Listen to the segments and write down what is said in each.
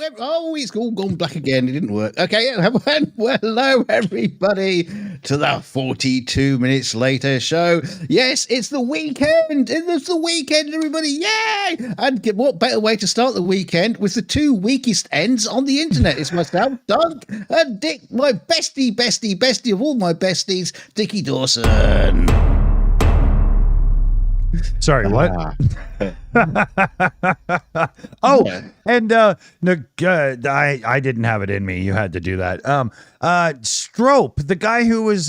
it's all gone black again. It didn't work. Okay, well, hello everybody to the 42 minutes later show. Yes, it's the weekend. It's the weekend, everybody. Yay! And what better way to start the weekend with the two weakest ends on the internet? It's myself, Doug, and Dick, my bestie of all my besties, Dickie Dawson. Sorry, what? Oh, yeah. And I didn't have it in me. You had to do that. Strope, the guy who was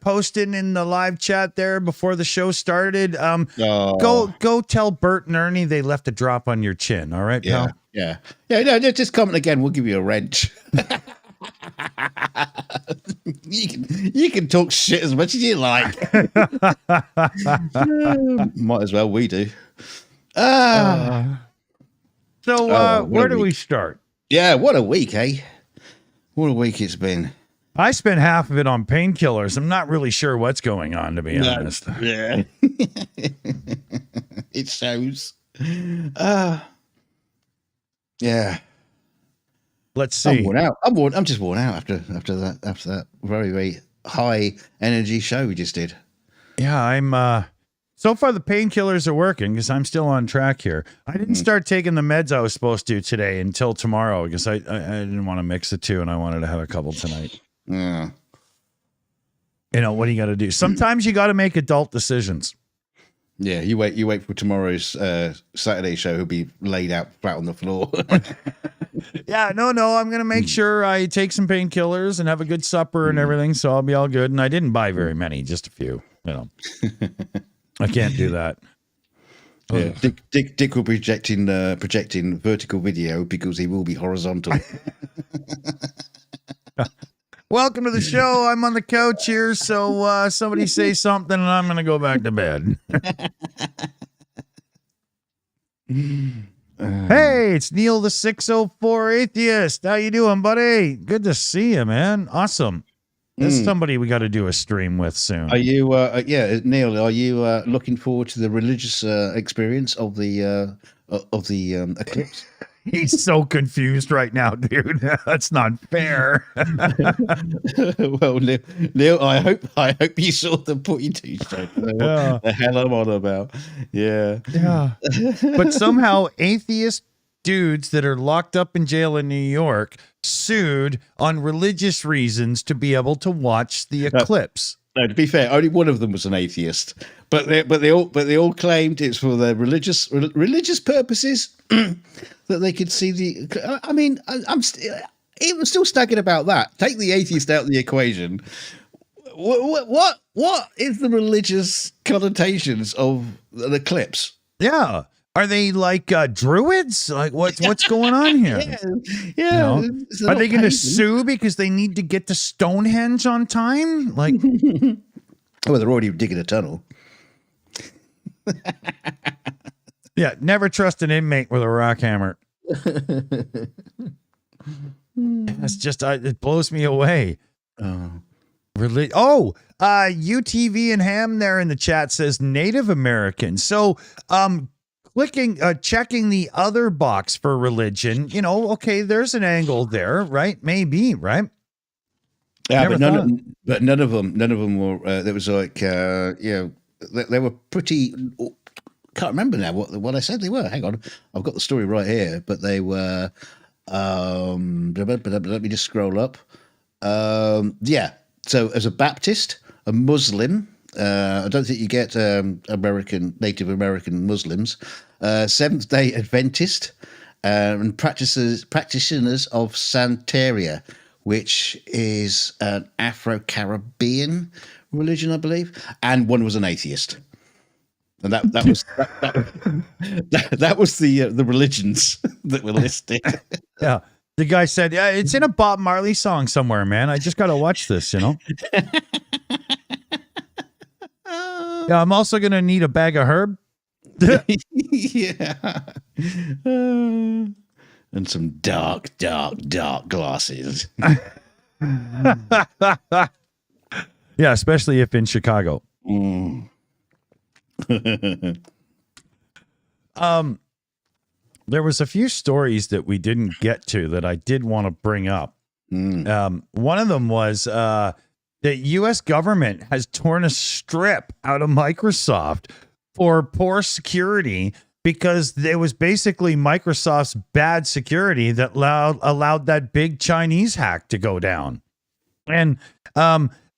posting in the live chat there before the show started. Go tell Bert and Ernie they left a drop on your chin. All right, pal? Yeah. No, just comment again. We'll give you a wrench. You can talk shit as much as you like. Might as well we do. Where do we start? Yeah, what a week, eh? What a week it's been. I spent half of it on painkillers. I'm not really sure what's going on, to be honest. Yeah. It shows. Yeah. Let's see. I'm worn out. I'm just worn out after that very, very high energy show we just did. Yeah, I'm so far the painkillers are working because I'm still on track here. I didn't start taking the meds I was supposed to today until tomorrow because I didn't want to mix the two and I wanted to have a couple tonight. Yeah. You know, what do you got to do? Sometimes you got to make adult decisions. Yeah, you wait for tomorrow's Saturday show. He'll be laid out flat on the floor. Yeah, no, I'm going to make sure I take some painkillers and have a good supper and everything, so I'll be all good. And I didn't buy very many, just a few, you know. I can't do that. Yeah. Dick will be projecting vertical video because he will be horizontal. Welcome to the show. I'm on the couch here, so somebody say something and I'm going to go back to bed. Hey, it's Neil the 604 Atheist. How you doing, buddy? Good to see you, man. Awesome. There's somebody we got to do a stream with soon. Are you, Neil, are you looking forward to the religious experience of the eclipse? He's so confused right now, dude. That's not fair. Well, Neil, I hope you saw the pointy show. What the hell I'm on about? Yeah. But somehow atheist dudes that are locked up in jail in New York sued on religious reasons to be able to watch the eclipse. No, to be fair, only one of them was an atheist, but they all claimed it's for their religious purposes that they could see the. I mean, I'm still staggering about that. Take the atheist out of the equation. What is the religious connotations of the eclipse? Yeah. Are they like druids? Like what's going on here? Yeah. You know? Are they going to sue because they need to get to Stonehenge on time? Like, well, they're already digging a tunnel. Yeah, never trust an inmate with a rock hammer. That's just it blows me away. UTV and Ham there in the chat says Native American. So, checking the other box for religion, you know, okay, there's an angle there, right? Maybe, right? Yeah, but none of them were. There was like, they were pretty. Can't remember now what I said they were. Hang on, I've got the story right here. But they were. Let me just scroll up. Yeah. So as a Baptist, a Muslim. I don't think you get Native American Muslims, Seventh-day Adventist, and practitioners of Santeria, which is an Afro-Caribbean religion, I believe, and one was an atheist. And that was the religions that were listed. Yeah. The guy said, "Yeah, it's in a Bob Marley song somewhere, man. I just got to watch this, you know." Yeah, I'm also going to need a bag of herb. Yeah. And some dark glasses. Yeah, especially if in Chicago. there was a few stories that we didn't get to that I did want to bring up. One of them was the U.S. government has torn a strip out of Microsoft for poor security because it was basically Microsoft's bad security that allowed that big Chinese hack to go down. And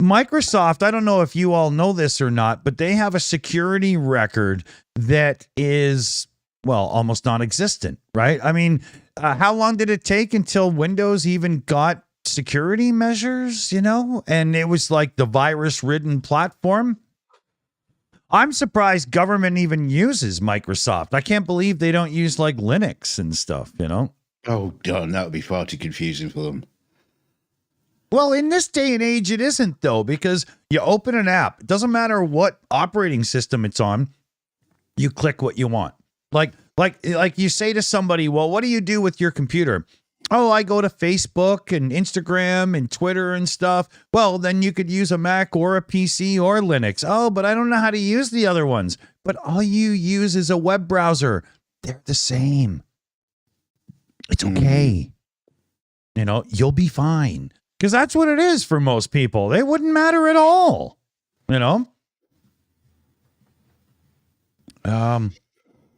Microsoft, I don't know if you all know this or not, but they have a security record that is, well, almost non-existent, right? I mean, how long did it take until Windows even got security measures, you know? And it was like the virus-ridden platform. I'm surprised government even uses Microsoft. I can't believe they don't use like Linux and stuff, you know? Oh, God, that would be far too confusing for them. Well, in this day and age, it isn't, though, because you open an app. It doesn't matter what operating system it's on. You click what you want. Like you say to somebody, well, what do you do with your computer? Oh, I go to Facebook and Instagram and Twitter and stuff. Well, then you could use a Mac or a PC or Linux. Oh, but I don't know how to use the other ones. But all you use is a web browser. They're the same. It's okay. You know, you'll be fine. Because that's what it is for most people. They wouldn't matter at all. You know?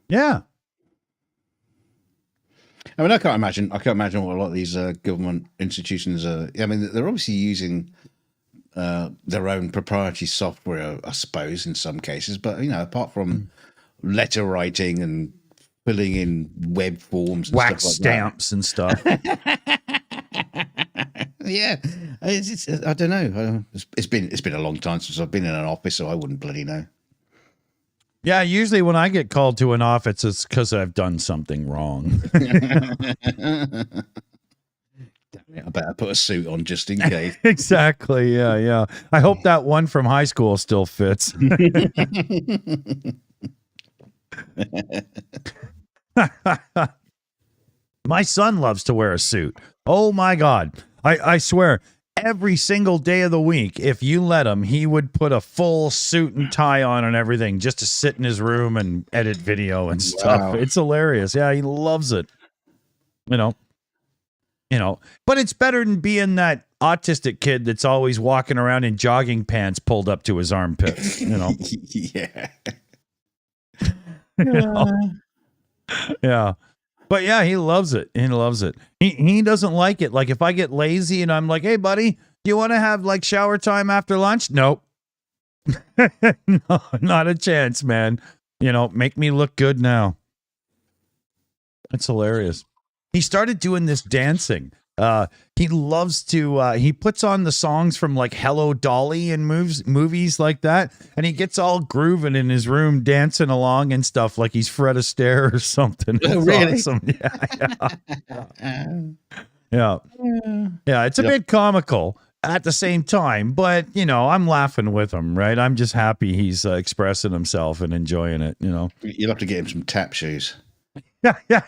Yeah. I mean, I can't imagine what a lot of these government institutions are. I mean, they're obviously using their own proprietary software, I suppose, in some cases. But, you know, apart from letter writing and filling in web forms and wax stuff like stamps and stuff. Yeah, it's I don't know. It's been a long time since I've been in an office, so I wouldn't bloody know. Yeah, usually when I get called to an office, it's because I've done something wrong. I better put a suit on just in case. Exactly. Yeah. I hope that one from high school still fits. My son loves to wear a suit. Oh my God. I swear, every single day of the week, if you let him, he would put a full suit and tie on and everything just to sit in his room and edit video and stuff. Wow. It's hilarious. Yeah, he loves it. You know, but it's better than being that autistic kid that's always walking around in jogging pants pulled up to his armpits, you know? Yeah. You know? Yeah. But yeah, he loves it. He loves it. He doesn't like it. Like if I get lazy and I'm like, hey, buddy, do you want to have like shower time after lunch? Nope. No, not a chance, man. You know, make me look good now. That's hilarious. He started doing this dancing. He loves to, he puts on the songs from like Hello Dolly and movies like that. And he gets all grooving in his room, dancing along and stuff like he's Fred Astaire or something. It's really? Awesome. Yeah. Yeah. It's a bit comical at the same time, but you know, I'm laughing with him, right? I'm just happy he's expressing himself and enjoying it, you know? You'll have to get him some tap shoes. Yeah.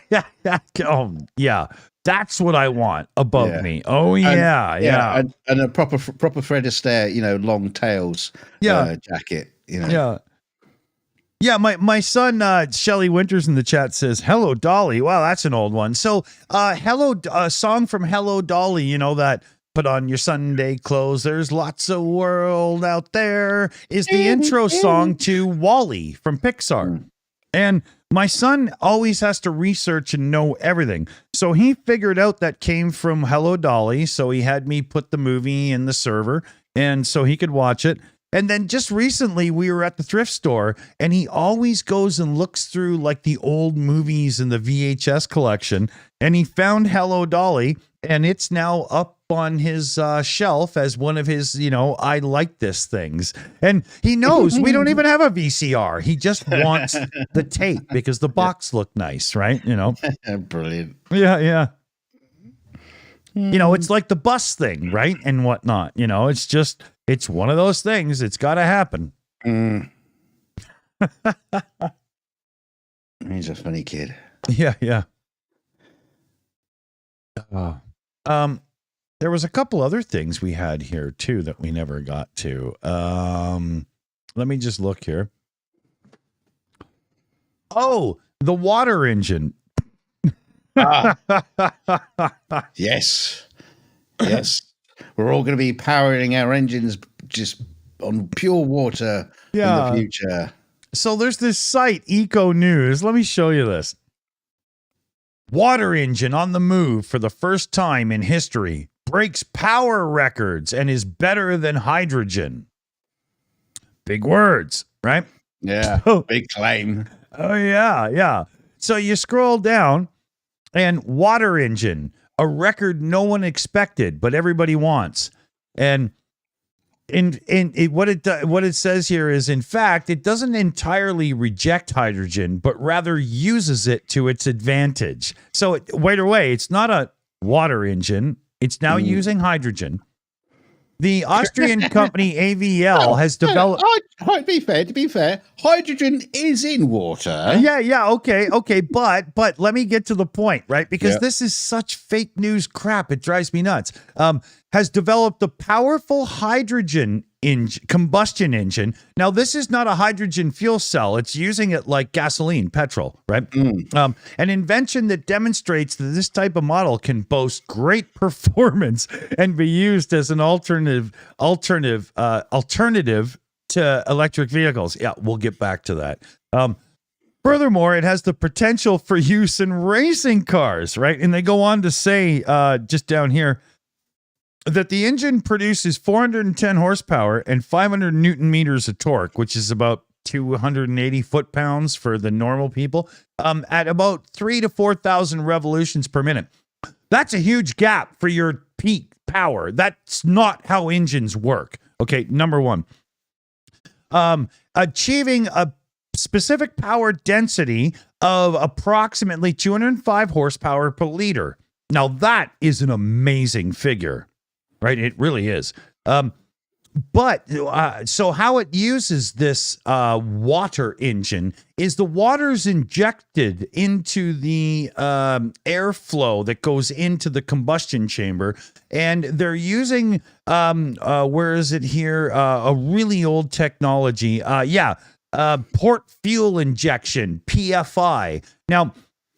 Oh, yeah. That's what I want above me. Oh yeah. And a proper Fred Astaire, you know, long tails jacket, you know. Yeah, my son Shelly Winters in the chat says, "Hello Dolly." Wow, that's an old one. So, song from Hello Dolly, you know that put on your Sunday clothes. There's lots of world out there is the intro song to Wall-E from Pixar. And my son always has to research and know everything. So he figured out that came from Hello Dolly. So he had me put the movie in the server and so he could watch it. And then just recently we were at the thrift store and he always goes and looks through like the old movies in the VHS collection. And he found Hello Dolly and it's now up on his shelf as one of his, you know, I like this things. And he knows we don't even have a VCR. He just wants the tape because the box looked nice, right? You know? Brilliant. Yeah. You know, it's like the bus thing, right? And whatnot. You know, it's just, it's one of those things. It's got to happen. He's a funny kid. Yeah. There was a couple other things we had here too that we never got to. Let me just look here. Oh, the water engine. Yes. Yes. We're all going to be powering our engines just on pure water in the future. So there's this site, Eco News. Let me show you this. Water engine on the move for the first time in history. Breaks power records and is better than hydrogen. Big words, right? Yeah, big claim. Oh, yeah. So you scroll down and water engine, a record no one expected, but everybody wants. And what it says here is, in fact, it doesn't entirely reject hydrogen, but rather uses it to its advantage. So right away, it's not a water engine. It's now using hydrogen. The Austrian company AVL has developed. To be fair, hydrogen is in water. Yeah. Okay. But let me get to the point, right? Because this is such fake news crap. It drives me nuts. Has developed a powerful hydrogen combustion engine. Now, this is not a hydrogen fuel cell. It's using it like gasoline, petrol, right? An invention that demonstrates that this type of model can boast great performance and be used as an alternative to electric vehicles. Yeah, we'll get back to that. Furthermore, it has the potential for use in racing cars, right? And they go on to say, just down here, that the engine produces 410 horsepower and 500 Newton meters of torque, which is about 280 foot-pounds for the normal people, at about 3,000 to 4,000 revolutions per minute. That's a huge gap for your peak power. That's not how engines work. Okay, number one. Achieving a specific power density of approximately 205 horsepower per liter. Now, that is an amazing figure. Right, it really is. But so how it uses this water engine is the water's injected into the airflow that goes into the combustion chamber, and they're using where is it here? A really old technology. Port fuel injection, PFI. Now,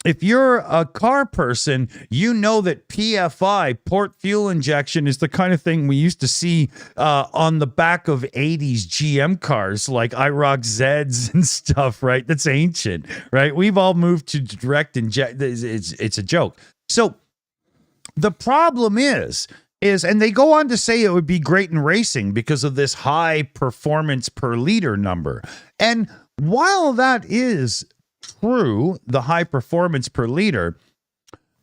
if you're a car person, you know that PFI, port fuel injection, is the kind of thing we used to see on the back of 80s GM cars like IROC Zs and stuff, right? That's ancient, right? We've all moved to direct inject. It's a joke. So the problem is, and they go on to say it would be great in racing because of this high performance per liter number. And while that is true, the high performance per liter,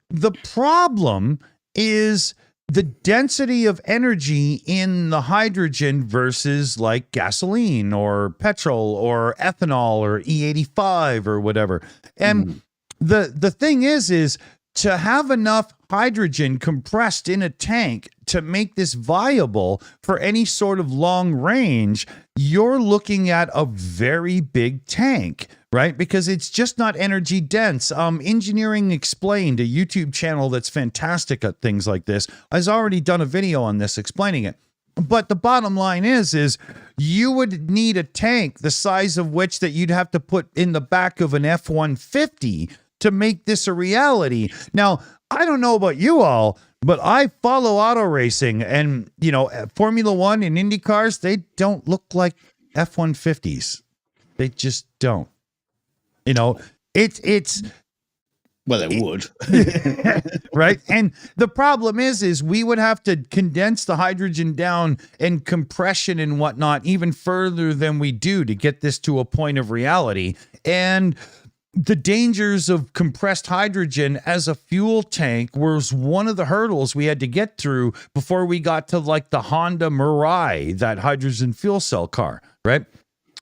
the problem is the density of energy in the hydrogen versus like gasoline or petrol or ethanol or E85 or whatever. And the thing is to have enough hydrogen compressed in a tank to make this viable for any sort of long range, you're looking at a very big tank, right? Because it's just not energy dense. Engineering Explained, a YouTube channel that's fantastic at things like this, has already done a video on this explaining it. But the bottom line is you would need a tank the size of which that you'd have to put in the back of an F-150 to make this a reality. Now, I don't know about you all, but I follow auto racing, and Formula One and Indy cars, they don't look like F-150s. They just don't. It's well, it would. Right? And the problem is we would have to condense the hydrogen down and compression and whatnot even further than we do to get this to a point of reality. And the dangers of compressed hydrogen as a fuel tank was one of the hurdles we had to get through before we got to like the Honda Mirai, that hydrogen fuel cell car, right?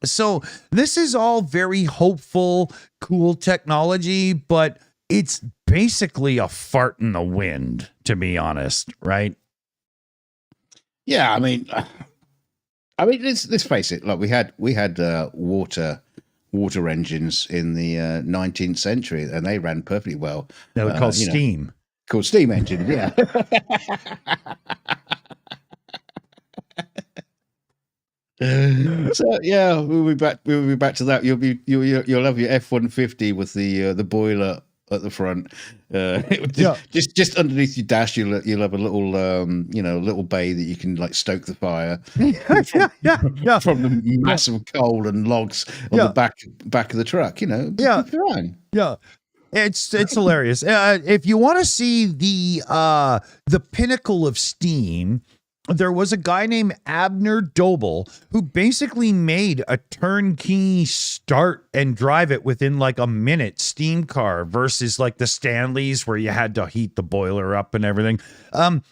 So this is all very hopeful, cool technology, but it's basically a fart in the wind, to be honest, right? Yeah, I mean, let's face it. Like we had water engines in the 19th century, and they ran perfectly well. They were called steam. Called steam engines, yeah. So yeah, we'll be back to that. You'll have your F-150 with the boiler at the front. Just underneath your dash, you'll have a little little bay that you can like stoke the fire from the massive coal and logs on the back of the truck. Fine. Yeah. It's hilarious. If you want to see the pinnacle of steam, there was a guy named Abner Doble who basically made a turnkey start and drive it within like a minute steam car versus like the Stanleys where you had to heat the boiler up and everything.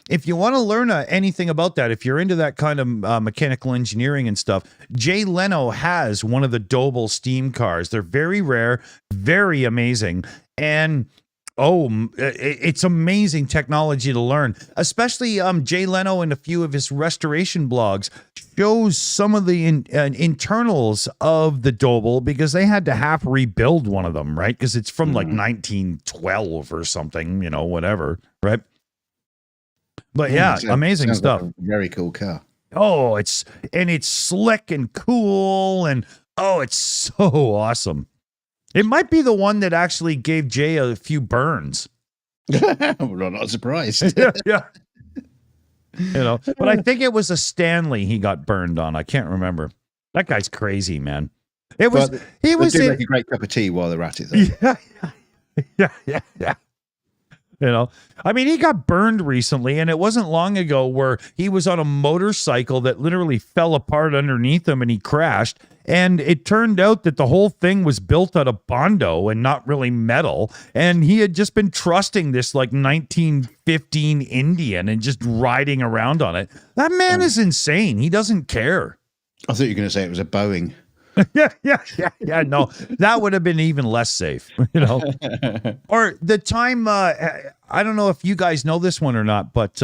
If you want to learn anything about that, if you're into that kind of mechanical engineering and stuff, Jay Leno has one of the Doble steam cars. They're very rare, very amazing. And it's amazing technology to learn, especially Jay Leno in a few of his restoration blogs shows some of the internals of the Doble because they had to half rebuild one of them, right? Because it's from like 1912 or something, whatever, right? But amazing stuff. Like a very cool car. Oh, it's slick and cool, and it's so awesome. It might be the one that actually gave Jay a few burns. I'm not surprised. Yeah. But I think it was a Stanley he got burned on. I can't remember. That guy's crazy, man. He was make a great cup of tea while they're at it, though. Yeah. I mean, he got burned recently, and it wasn't long ago where he was on a motorcycle that literally fell apart underneath him and he crashed. And it turned out that the whole thing was built out of Bondo and not really metal. And he had just been trusting this like 1915 Indian and just riding around on it. That man is insane. He doesn't care. I thought you were going to say it was a Boeing. Yeah. No, that would have been even less safe, Or the time, I don't know if you guys know this one or not, but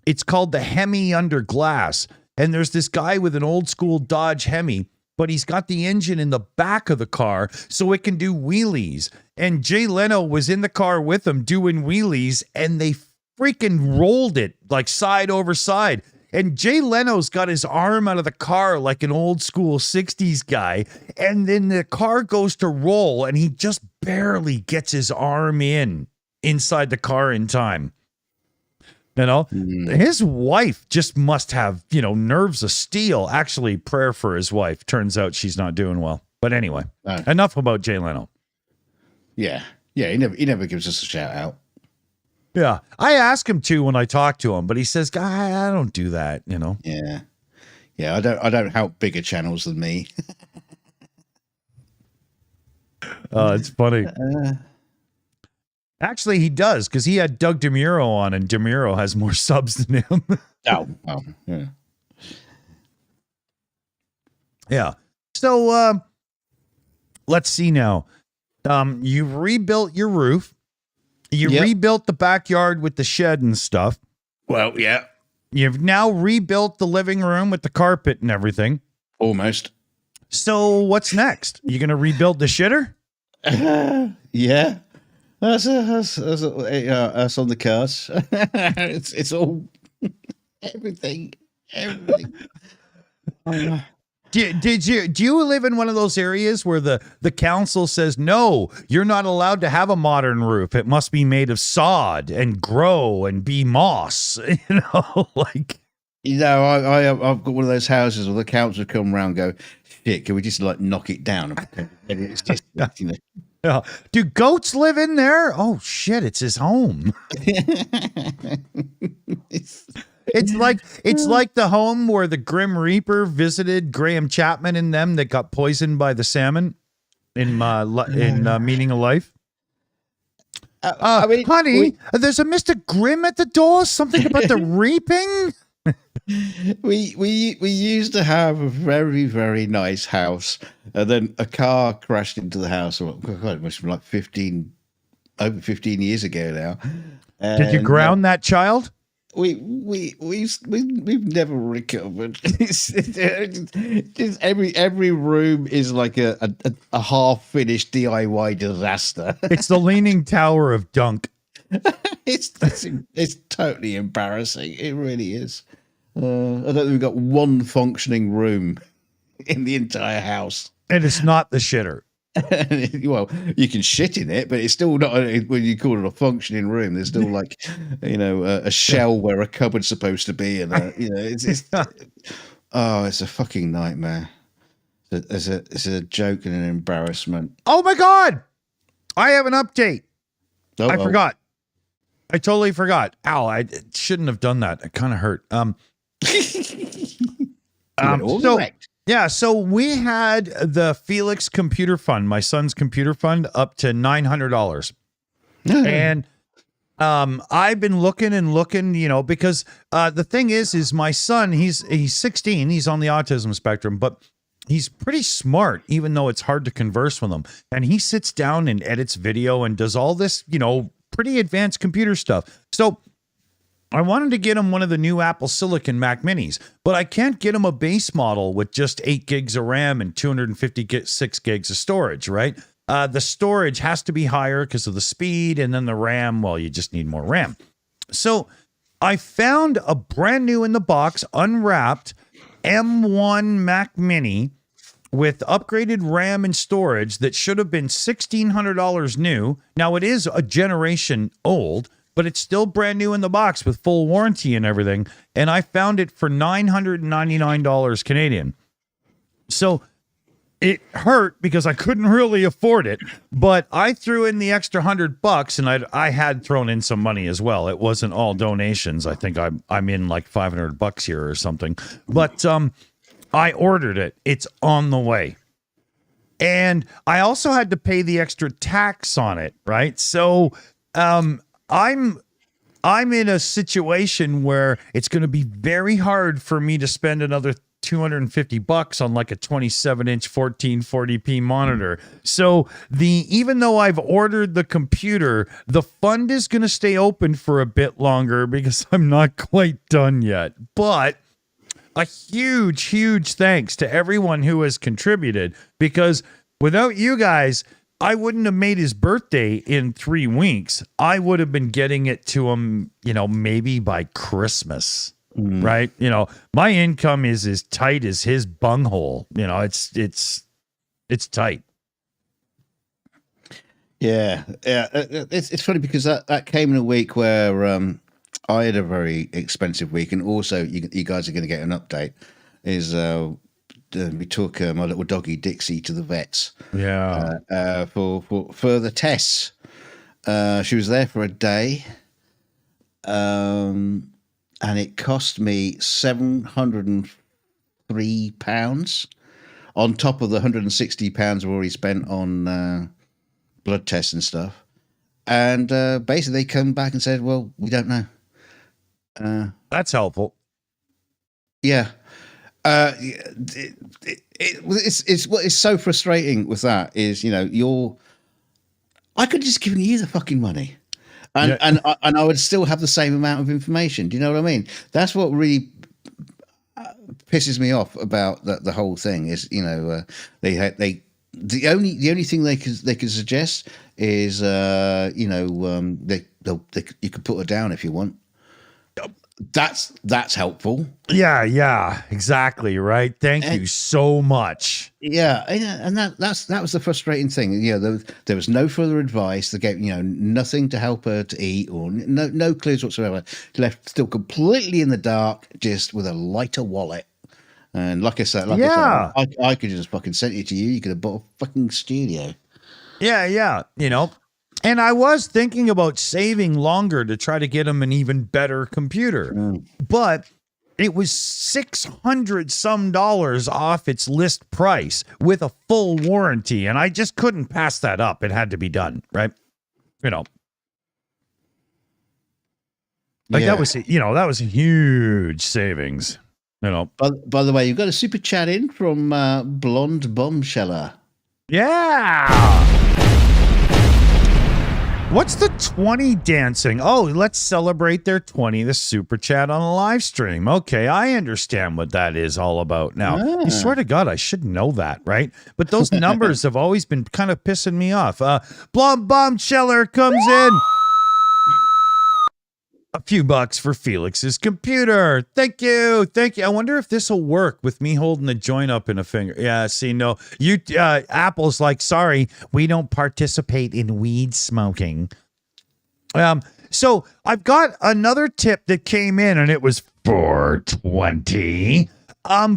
it's called the Hemi under glass. And there's this guy with an old school Dodge Hemi, but he's got the engine in the back of the car so it can do wheelies. And Jay Leno was in the car with him doing wheelies, and they freaking rolled it like side over side. And Jay Leno's got his arm out of the car like an old school 60s guy. And then the car goes to roll, and he just barely gets his arm inside the car in time. His wife just must have, nerves of steel. Actually, prayer for his wife. Turns out she's not doing well. But anyway, enough about Jay Leno. Yeah. Yeah, he never gives us a shout out. Yeah. I ask him to when I talk to him, but he says, I don't do that, Yeah. Yeah, I don't help bigger channels than me. It's funny. Actually, he does, because he had Doug DeMuro on, and DeMuro has more subs than him. Yeah. Yeah. So, let's see now. You've rebuilt your roof. You rebuilt the backyard with the shed and stuff. Well, yeah. You've now rebuilt the living room with the carpet and everything. Almost. So, what's next? You going to rebuild the shitter? Yeah. That's on the cards. It's all everything. Do you live in one of those areas where the council says, no, you're not allowed to have a modern roof. It must be made of sod and grow and be moss, like. I've got one of those houses where the council come around and go, shit, can we just like knock it down? It's just, Yeah. Do goats live in there? Oh shit, it's his home. It's like the home where the Grim Reaper visited Graham Chapman and them that got poisoned by the salmon in Meaning of Life. Honey, there's a Mr. Grimm at the door. Something about the reaping. We used to have a very, very nice house, and then a car crashed into the house. Oh God, it must be like over 15 years ago now. And did you ground that child? We've never recovered. Just every room is like a half finished DIY disaster. It's the Leaning Tower of Dunk. It's totally embarrassing. It really is. I don't think we've got one functioning room in the entire house. And it's not the shitter. Well, you can shit in it, but it's still not when you call it a functioning room. There's still like, a shell where a cupboard's supposed to be, and it's it's a fucking nightmare. It's a joke and an embarrassment. Oh my God, I have an update. I Oh. forgot. I totally forgot. Ow, I shouldn't have done that. It kind of hurt. So we had the Felix Computer Fund, my son's computer fund, up to $900. And I've been looking, because the thing is my son, he's 16, he's on the autism spectrum, but he's pretty smart, even though it's hard to converse with him. And he sits down and edits video and does all this, pretty advanced computer stuff. So I wanted to get him one of the new Apple Silicon Mac Minis, but I can't get him a base model with just 8 gigs of RAM and 256 gigs of storage, right? The storage has to be higher because of the speed, and then the RAM, well, you just need more RAM. So I found a brand new in the box, unwrapped M1 Mac Mini with upgraded RAM and storage that should have been $1,600 new. Now it is a generation old, but it's still brand new in the box with full warranty and everything. And I found it for $999 Canadian. So it hurt because I couldn't really afford it, but I threw in the extra $100, and I had thrown in some money as well. It wasn't all donations. I think I'm in like $500 here or something, but I ordered it. It's on the way. And I also had to pay the extra tax on it, right? So I'm in a situation where it's going to be very hard for me to spend another $250 on like a 27-inch 1440p monitor. So even though I've ordered the computer, the fund is going to stay open for a bit longer because I'm not quite done yet. But a huge thanks to everyone who has contributed, because without you guys, I wouldn't have made his birthday in 3 weeks. I would have been getting it to him, maybe by Christmas, right? My income is as tight as his bunghole. It's tight. Yeah. It's funny because that came in a week where I had a very expensive week, and also you guys are going to get an update. We took my little doggy Dixie to the vets. Yeah. For further tests. She was there for a day, and it cost me £703 on top of the £160 I've already spent on blood tests and stuff. And basically, they come back and said, "Well, we don't know." That's helpful. Yeah. It's what is so frustrating with that is, I could have just given you the fucking money, and I would still have the same amount of information. Do you know what I mean? That's what really pisses me off about the whole thing is, the only thing they could suggest is you could put her down if you want. That's helpful. Yeah, exactly, right. Thank you so much. Yeah, and that was the frustrating thing. There was no further advice. They gave nothing to help her to eat, or no clues whatsoever. Left still completely in the dark, just with a lighter wallet. And like I said, I could just fucking send it to you. You could have bought a fucking studio. Yeah. And I was thinking about saving longer to try to get him an even better computer, but it was $600 some off its list price with a full warranty, and I just couldn't pass that up. It had to be done, right? That was a huge savings. By the way, you've got a super chat in from Blonde Bombsheller. Yeah. What's the 20 dancing? Oh, let's celebrate their 20th super chat on a live stream. Okay, I understand what that is all about now. I swear to God, I should know that, right? But those numbers have always been kind of pissing me off. Blonde Bombsheller comes in. a few bucks for Felix's computer. Thank you. Thank you. I wonder if this will work with me holding the joint up in a finger. Yeah, see, no. You Apple's like, sorry, we don't participate in weed smoking. So I've got another tip that came in and it was $4.20.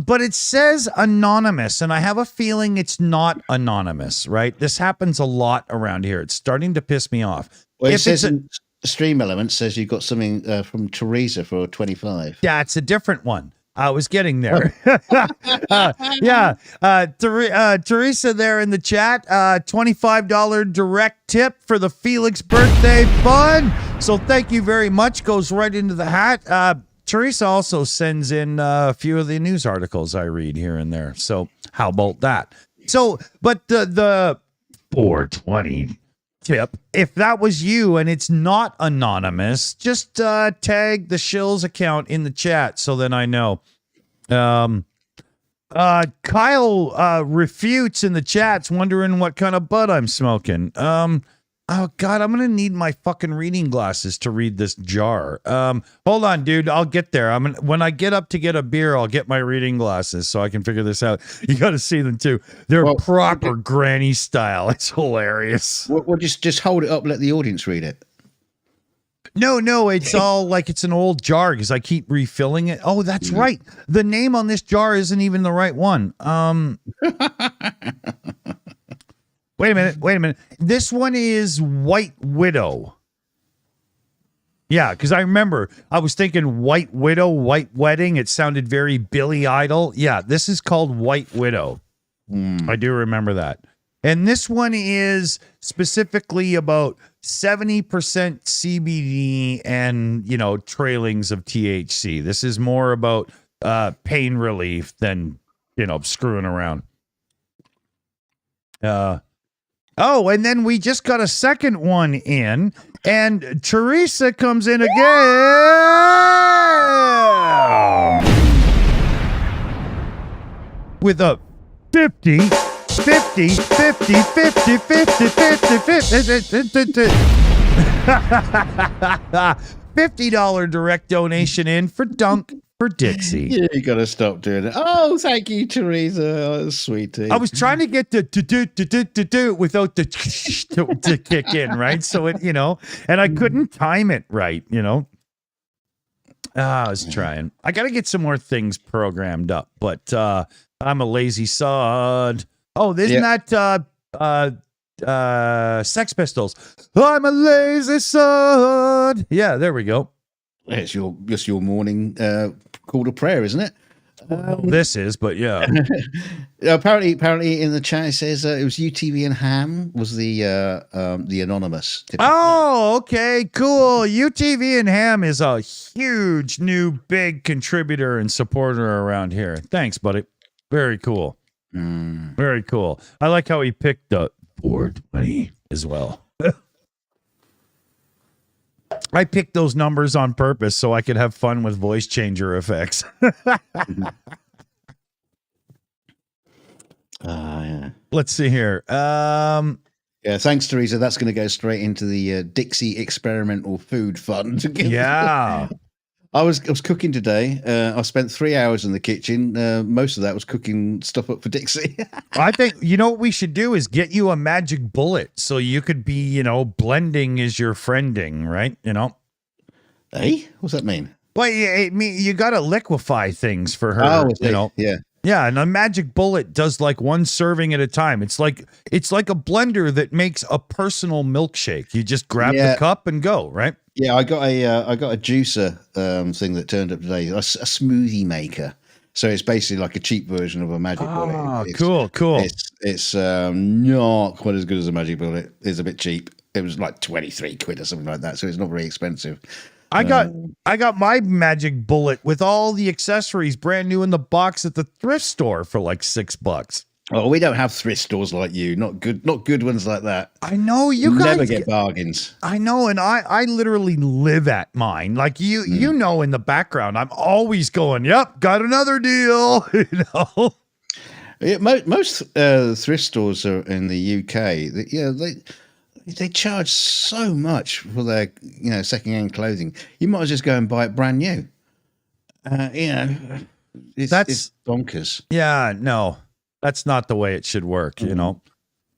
But it says anonymous, and I have a feeling it's not anonymous, right? This happens a lot around here. It's starting to piss me off. Well, it says Stream Elements says you've got something from Teresa for 25. Yeah, it's a different one. I was getting there. Teresa there in the chat, $25 direct tip for the Felix birthday fund. So thank you very much. Goes right into the hat. Teresa also sends in a few of the news articles I read here and there. So how about that? So, but the 420 tip, if that was you and it's not anonymous, just tag the Shills account in the chat so then I know. Kyle refutes in the chats, wondering what kind of bud I'm smoking. Oh God, I'm gonna need my fucking reading glasses to read this jar. Hold on, dude. I'll get there. When I get up to get a beer, I'll get my reading glasses so I can figure this out. You got to see them too. They're proper granny style. It's hilarious. Well, just hold it up. Let the audience read it. No, it's all like it's an old jar because I keep refilling it. Oh, that's right. The name on this jar isn't even the right one. Wait a minute. This one is White Widow. Yeah, because I remember I was thinking White Widow, White Wedding. It sounded very Billy Idol. Yeah, this is called White Widow. I do remember that. And this one is specifically about 70% CBD and, trailings of THC. This is more about pain relief than, screwing around. Oh, and then we just got a second one in, and Teresa comes in again with a 50 $50 direct donation in for Dunk for Dixie. Yeah, you gotta stop doing it. Oh, thank you, Teresa. Oh, sweetie. I was trying to get the do without the to kick in, right? So it, and I couldn't time it right, I was trying. I got to get some more things programmed up, but I'm a lazy sod. Oh, isn't that Sex Pistols? I'm a lazy sod. Yeah, there we go. It's your morning call to prayer, isn't it? This is, but yeah. apparently in the chat it says it was UTV and Ham was the anonymous. Oh, okay, cool. UTV and Ham is a huge new big contributor and supporter around here. Thanks, buddy. Very cool. Very cool. I like how he picked the 420 as well. I picked those numbers on purpose so I could have fun with voice changer effects. Yeah. Let's see here. Yeah, thanks, Teresa. That's going to go straight into the Dixie Experimental Food Fund. Yeah. I was cooking today. I spent 3 hours in the kitchen. Most of that was cooking stuff up for Dixie. I think, what we should do is get you a magic bullet so you could be, blending is your friending, right? Hey, what's that mean? Well, you got to liquefy things for her, Yeah. Yeah, and a magic bullet does like one serving at a time. It's like a blender that makes a personal milkshake. You just grab the cup and go, right? Yeah, I got a juicer thing that turned up today, a smoothie maker. So it's basically like a cheap version of a magic bullet. Oh, cool. It's not quite as good as a magic bullet. It's a bit cheap. It was like 23 quid or something like that. So it's not very expensive. I got my magic bullet with all the accessories brand new in the box at the thrift store for like $6. Oh, we don't have thrift stores like you. Not good ones like that. I know you guys never get bargains. I know, and I literally live at mine. Like you in the background, I'm always going, "Yep, got another deal." Yeah, most thrift stores are in the UK. they charge so much for their, second-hand clothing. You might as well just go and buy it brand new. It's bonkers. Yeah, no, that's not the way it should work.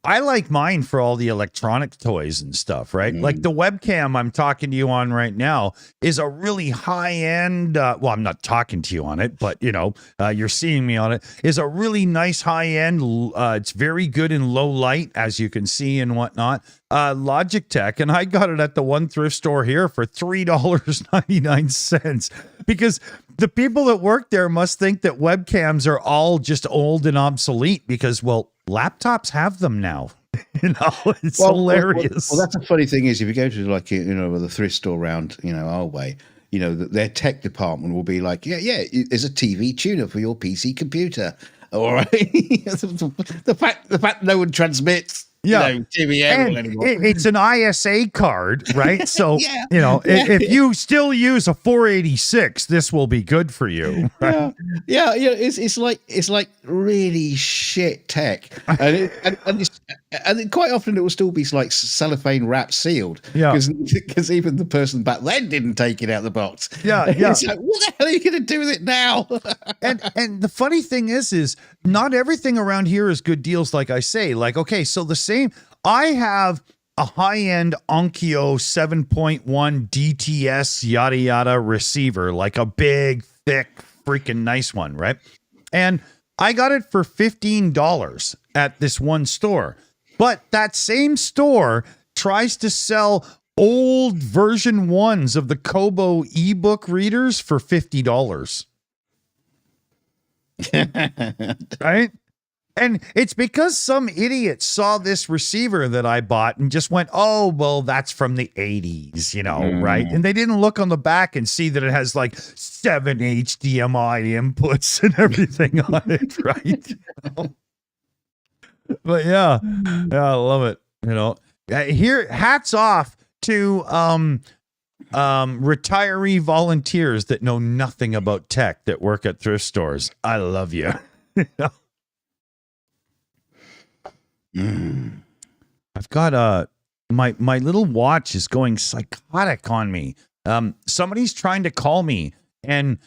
I like mine for all the electronic toys and stuff, right? Like the webcam I'm talking to you on right now is a really high-end, well, I'm not talking to you on it, but, you're seeing me on it, is a really nice high-end, it's very good in low light, as you can see and whatnot, Logitech, and I got it at the one thrift store here for $3.99 because the people that work there must think that webcams are all just old and obsolete because, well, laptops have them now. It's hilarious. Well, that's the funny thing is if you go to like the thrift store around our way, their tech department will be like, yeah, there's a TV tuner for your PC computer. All right, the fact no one transmits. TVM anymore. It's an ISA card, right? So, if you still use a 486, this will be good for you. Right? Yeah. It's like really shit tech, and quite often it will still be like cellophane wrap sealed. Yeah, because even the person back then didn't take it out of the box. Yeah. It's like, what the hell are you going to do with it now? and the funny thing is not everything around here is good deals. Like I say, like, okay, so the same, I have a high-end Onkyo 7.1 DTS yada yada receiver, like a big, thick, freaking nice one, right? And I got it for $15 at this one store. But that same store tries to sell old version 1s of the Kobo ebook readers for $50. Right? And it's because some idiot saw this receiver that I bought and just went, oh, well, that's from the 80s, right? And they didn't look on the back and see that it has like 7 HDMI inputs and everything on it, right? But yeah, I love it. Here, hats off to retiree volunteers that know nothing about tech that work at thrift stores. I love you. I've got my little watch is going psychotic on me. Somebody's trying to call me, and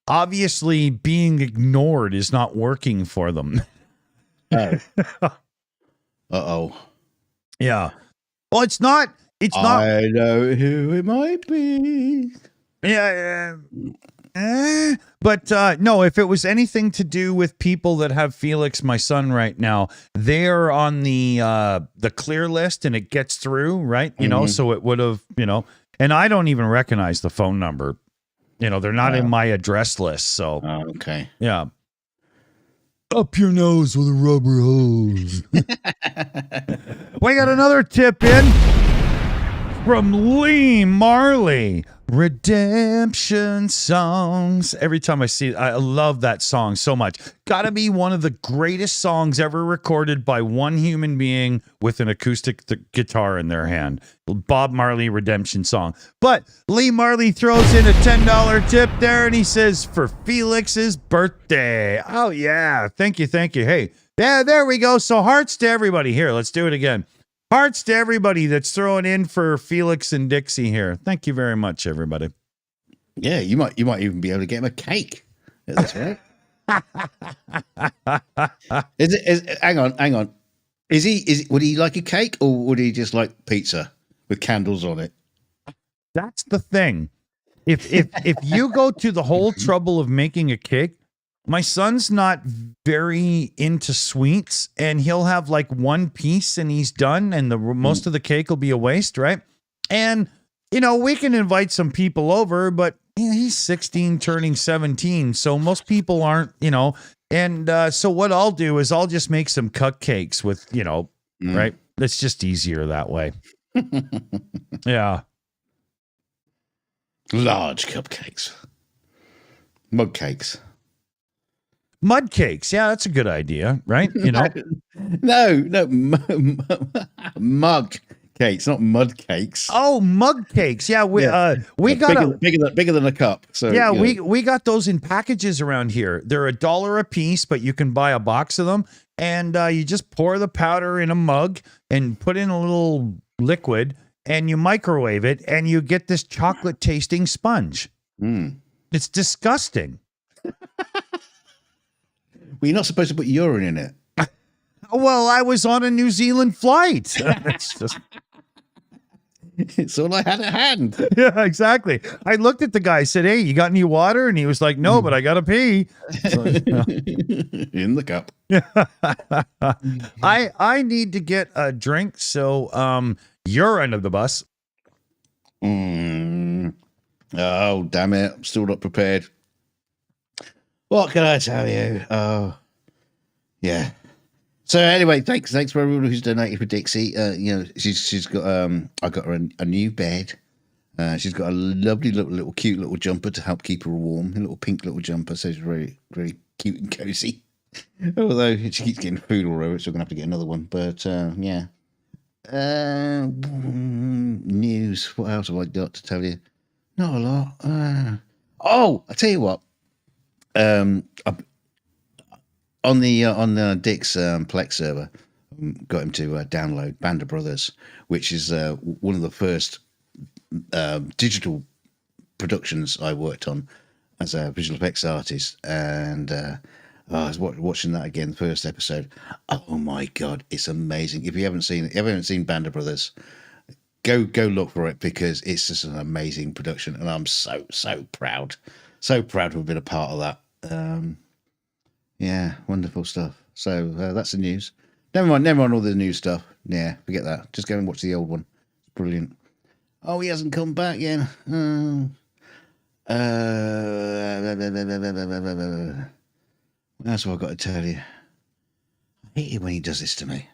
obviously being ignored is not working for them. Uh-oh. Yeah. Well, it's not. I know who it might be. Yeah. But no, if it was anything to do with people that have Felix, my son, right now, they're on the clear list and it gets through, right? So it would have, and I don't even recognize the phone number. They're not in my address list. So, okay. Yeah. Up your nose with a rubber hose. We got another tip in from Lee Marley. Redemption songs. Every time I see it, I love that song so much. Gotta be one of the greatest songs ever recorded by one human being with an acoustic guitar in their hand. Bob Marley, Redemption Song. But Lee Marley throws in a $10 tip there and he says, for Felix's birthday. Oh yeah, thank you. Hey, yeah, there we go. So hearts to everybody. Here, let's do it again. Hearts to everybody that's throwing in for Felix and Dixie here. Thank you very much, everybody. Yeah, you might even be able to get him a cake. That's right. Hang on. Would he like a cake or would he just like pizza with candles on it? That's the thing. If you go to the whole trouble of making a cake, my son's not very into sweets, and he'll have like one piece and he's done, and the most of the cake will be a waste, right? And we can invite some people over, but he's 16 turning 17, so most people aren't, and so what I'll do is I'll just make some cupcakes with, right? It's just easier that way. Yeah. Large cupcakes. Mug cakes. Mud cakes. Yeah, that's a good idea, right? No, mug cakes, not mud cakes. Oh, mug cakes. Yeah, we got bigger than a cup. So yeah, we got those in packages around here. They're $1 a piece, but you can buy a box of them, and you just pour the powder in a mug and put in a little liquid and you microwave it and you get this chocolate tasting sponge. It's disgusting. Well, you're not supposed to put urine in it. Well, I was on a New Zealand flight. It's just... It's all I had at hand. Yeah, exactly. I looked at the guy, said, "Hey, you got any water?" And he was like, "No, but I got to pee." So, in the cup. I need to get a drink. So your end of the bus. Oh, damn it. I'm still not prepared. What can I tell you? Oh, yeah. So anyway, thanks for everyone who's donated for Dixie. She's got I got her a new bed. She's got a lovely little cute little jumper to help keep her warm. A little pink little jumper, so she's very very cute and cozy. Although she keeps getting food all over it, so we're gonna have to get another one. But yeah. News. What else have I got to tell you? Not a lot. I tell you what. On the Dick's Plex server, got him to download Band of Brothers, which is one of the first digital productions I worked on as a visual effects artist, and I was watching that again, the first episode. Oh my god, it's amazing! If you haven't seen Band of Brothers, go look for it, because it's just an amazing production, and I'm so proud to have been a part of that. Yeah, wonderful stuff. So that's the news. Never mind all the new stuff. Yeah, forget that. Just go and watch the old one. It's brilliant. Oh, he hasn't come back yet. What else have I got to tell you? I hate it when he does this to me.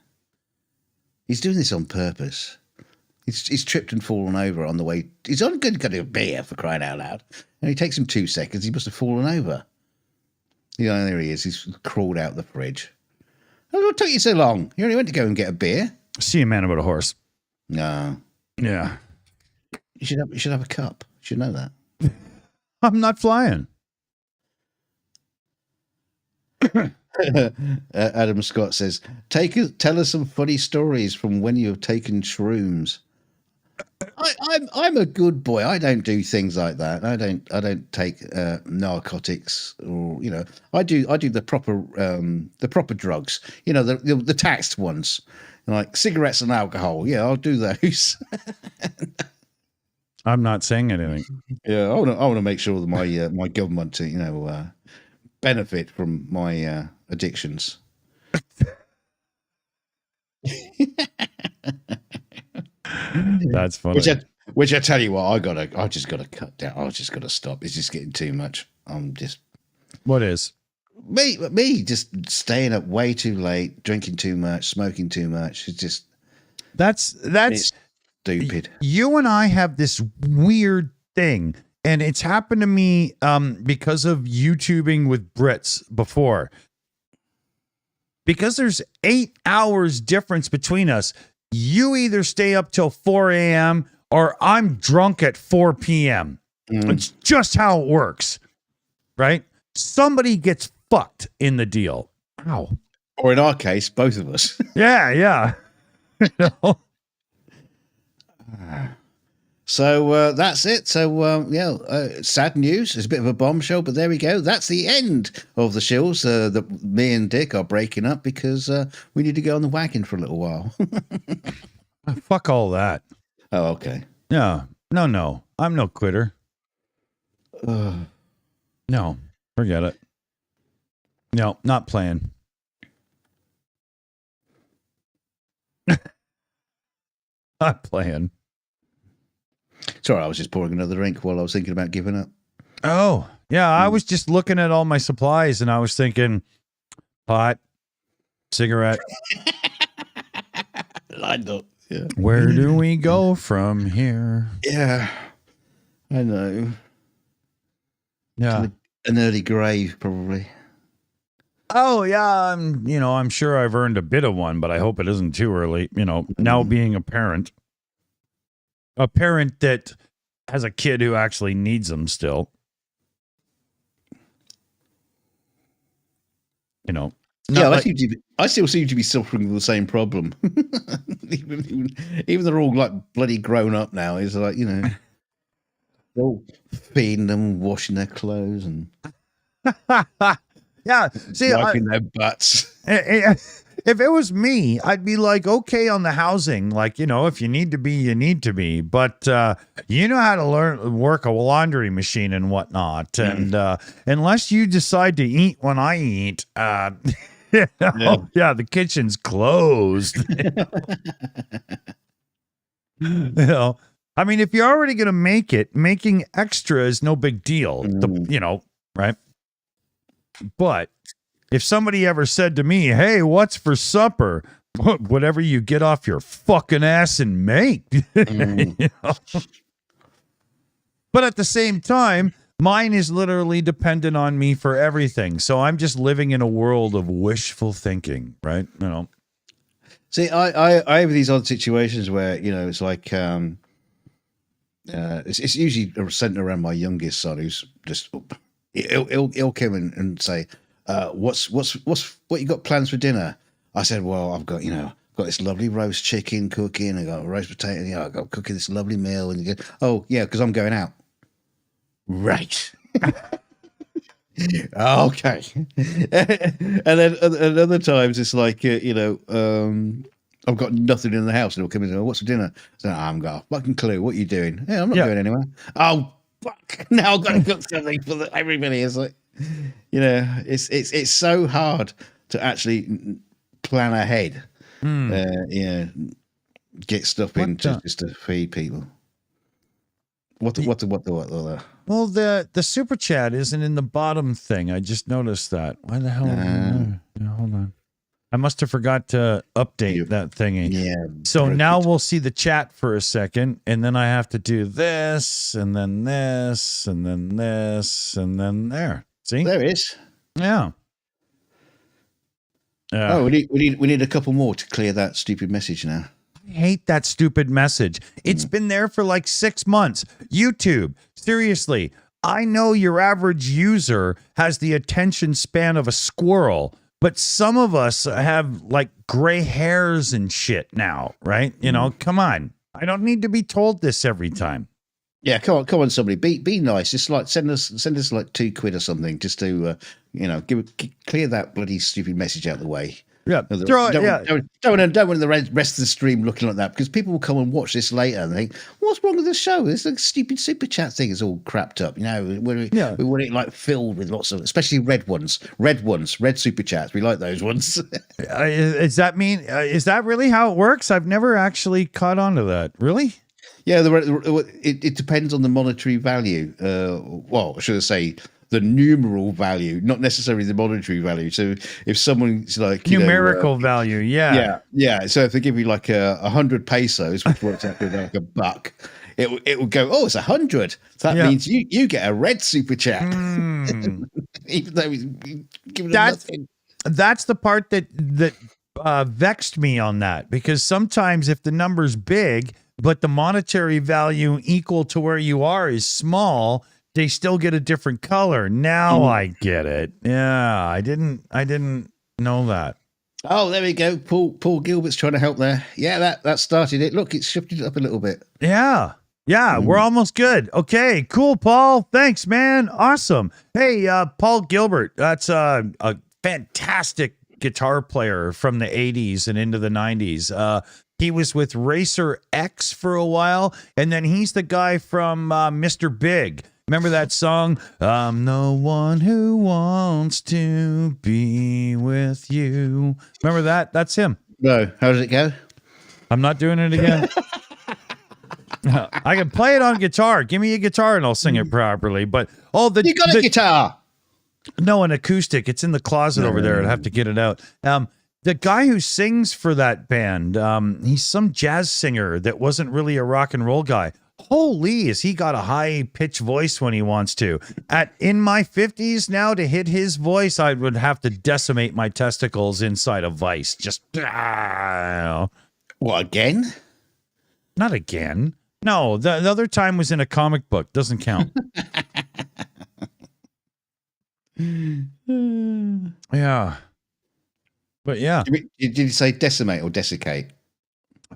He's doing this on purpose. He's tripped and fallen over on the way. He's on good to a beer, for crying out loud. And he takes him 2 seconds. He must have fallen over. Yeah, there he is. He's crawled out the fridge. Oh, what took you so long? You only went to go and get a beer. See a man about a horse. No. Yeah. You should have a cup. You should know that. I'm not flying. Adam Scott says, tell us some funny stories from when you've taken shrooms. I'm a good boy. I don't do things like that. I don't take narcotics, or I do the proper drugs. The taxed ones, like cigarettes and alcohol. Yeah, I'll do those. I'm not saying anything. Yeah, I want to make sure that my government benefit from my addictions. That's funny. Which I tell you what, I just gotta cut down. I just gotta stop. It's just getting too much. What is? Me just staying up way too late, drinking too much, smoking too much. It's just it's stupid. You and I have this weird thing, and it's happened to me because of YouTubing with Brits before. Because there's 8 hours difference between us. You either stay up till 4 a.m. or I'm drunk at 4 p.m. It's just how it works, right? Somebody gets fucked in the deal. Ow. Or in our case, both of us. Yeah. So that's it. So sad news. It's a bit of a bombshell, but there we go. That's the end of the Shills. Me and Dick are breaking up because we need to go on the wagon for a little while. Fuck all that. Oh, okay. No. I'm no quitter. No, forget it. No, not playing. Not playing. Sorry, I was just pouring another drink while I was thinking about giving up. Oh, yeah. I was just looking at all my supplies and I was thinking pot, cigarette. Lined up. Yeah. Where do we go from here? Yeah, I know. Yeah. An early grave, probably. Oh, yeah. I'm sure I've earned a bit of one, but I hope it isn't too early. Now being a parent that has a kid who actually needs them still. Yeah, I still seem to be suffering with the same problem. even they're all like bloody grown up now. It's like, they're all feeding them, washing their clothes, and yeah. See, wiping their butts. If it was me, I'd be like, okay, on the housing, like, if you need to be, you need to be, but you know how to work a laundry machine and whatnot, and unless you decide to eat when I eat, yeah, the kitchen's closed. I mean, if you're already gonna make it, making extra is no big deal. Right? But if somebody ever said to me, "Hey, what's for supper?" Whatever you get off your fucking ass and make. But at the same time, mine is literally dependent on me for everything. So I'm just living in a world of wishful thinking, right? See, I have these odd situations where, it's like it's usually centered around my youngest son, who's just he'll come in and say, what you got plans for dinner? I said, well, I've got got this lovely roast chicken cooking, I got a roast potato, I got cooking this lovely meal, and you go, oh yeah, because I'm going out. Right. Okay. And then at other times it's like I've got nothing in the house, and he'll come in and go, what's for dinner? So I haven't got a fucking clue. What are you doing? Yeah, I'm not going anywhere. Oh fuck! Now I've got to cook something for everybody. It's like, it's so hard to actually plan ahead. Get stuff in just to feed people. What? Well, the super chat isn't in the bottom thing. I just noticed that. Why the hell? Hold on. I must have forgot to update that thingy. Yeah. So now we'll see the chat for a second, and then I have to do this, and then this, and then this, and then there. See? There it is. Yeah. We need a couple more to clear that stupid message now. I hate that stupid message. It's been there for like 6 months. YouTube, seriously, I know your average user has the attention span of a squirrel, but some of us have like gray hairs and shit now, right? Come on. I don't need to be told this every time. Yeah, come on, somebody, be nice. Just like send us like £2 or something, just to clear that bloody stupid message out of the way. Yeah, don't want the rest of the stream looking like that, because people will come and watch this later and think, what's wrong with the show? This like stupid super chat thing is all crapped up. We want it like filled with lots of, especially red super chats. We like those ones. Is that really how it works? I've never actually caught on to that. Really? Yeah, it depends on the monetary value. Well, should I say the numeral value, not necessarily the monetary value. So if someone's like numerical value, yeah. So if they give you like 100 pesos, which works out to like $1, it will go, oh, it's 100. So that means you get a red super chat, even though he's giving them nothing. That's the part that vexed me on that, because sometimes if the number's big but the monetary value equal to where you are is small, they still get a different color. Now I get it. Yeah, I didn't know that. Oh, there we go. Paul Gilbert's trying to help there. Yeah, that started it. Look, it's shifted it up a little bit. Yeah, we're almost good. Okay, cool, Paul. Thanks, man. Awesome. Hey, Paul Gilbert, that's a fantastic guitar player from the 80s and into the 90s. He was with Racer X for a while, and then he's the guy from Mr. Big. Remember that song? I'm the one who wants to be with you. Remember that? That's him. No. How does it go? I'm not doing it again. I can play it on guitar. Give me a guitar and I'll sing it properly. But you got a guitar? No, an acoustic. It's in the closet over there. I'd have to get it out. The guy who sings for that band, he's some jazz singer that wasn't really a rock and roll guy. Holy, has he got a high-pitched voice when he wants to. In my 50s now, to hit his voice, I would have to decimate my testicles inside a vice. Just, What, again? Not again. No, the other time was in a comic book. Doesn't count. Yeah. But yeah. Did you say decimate or desiccate?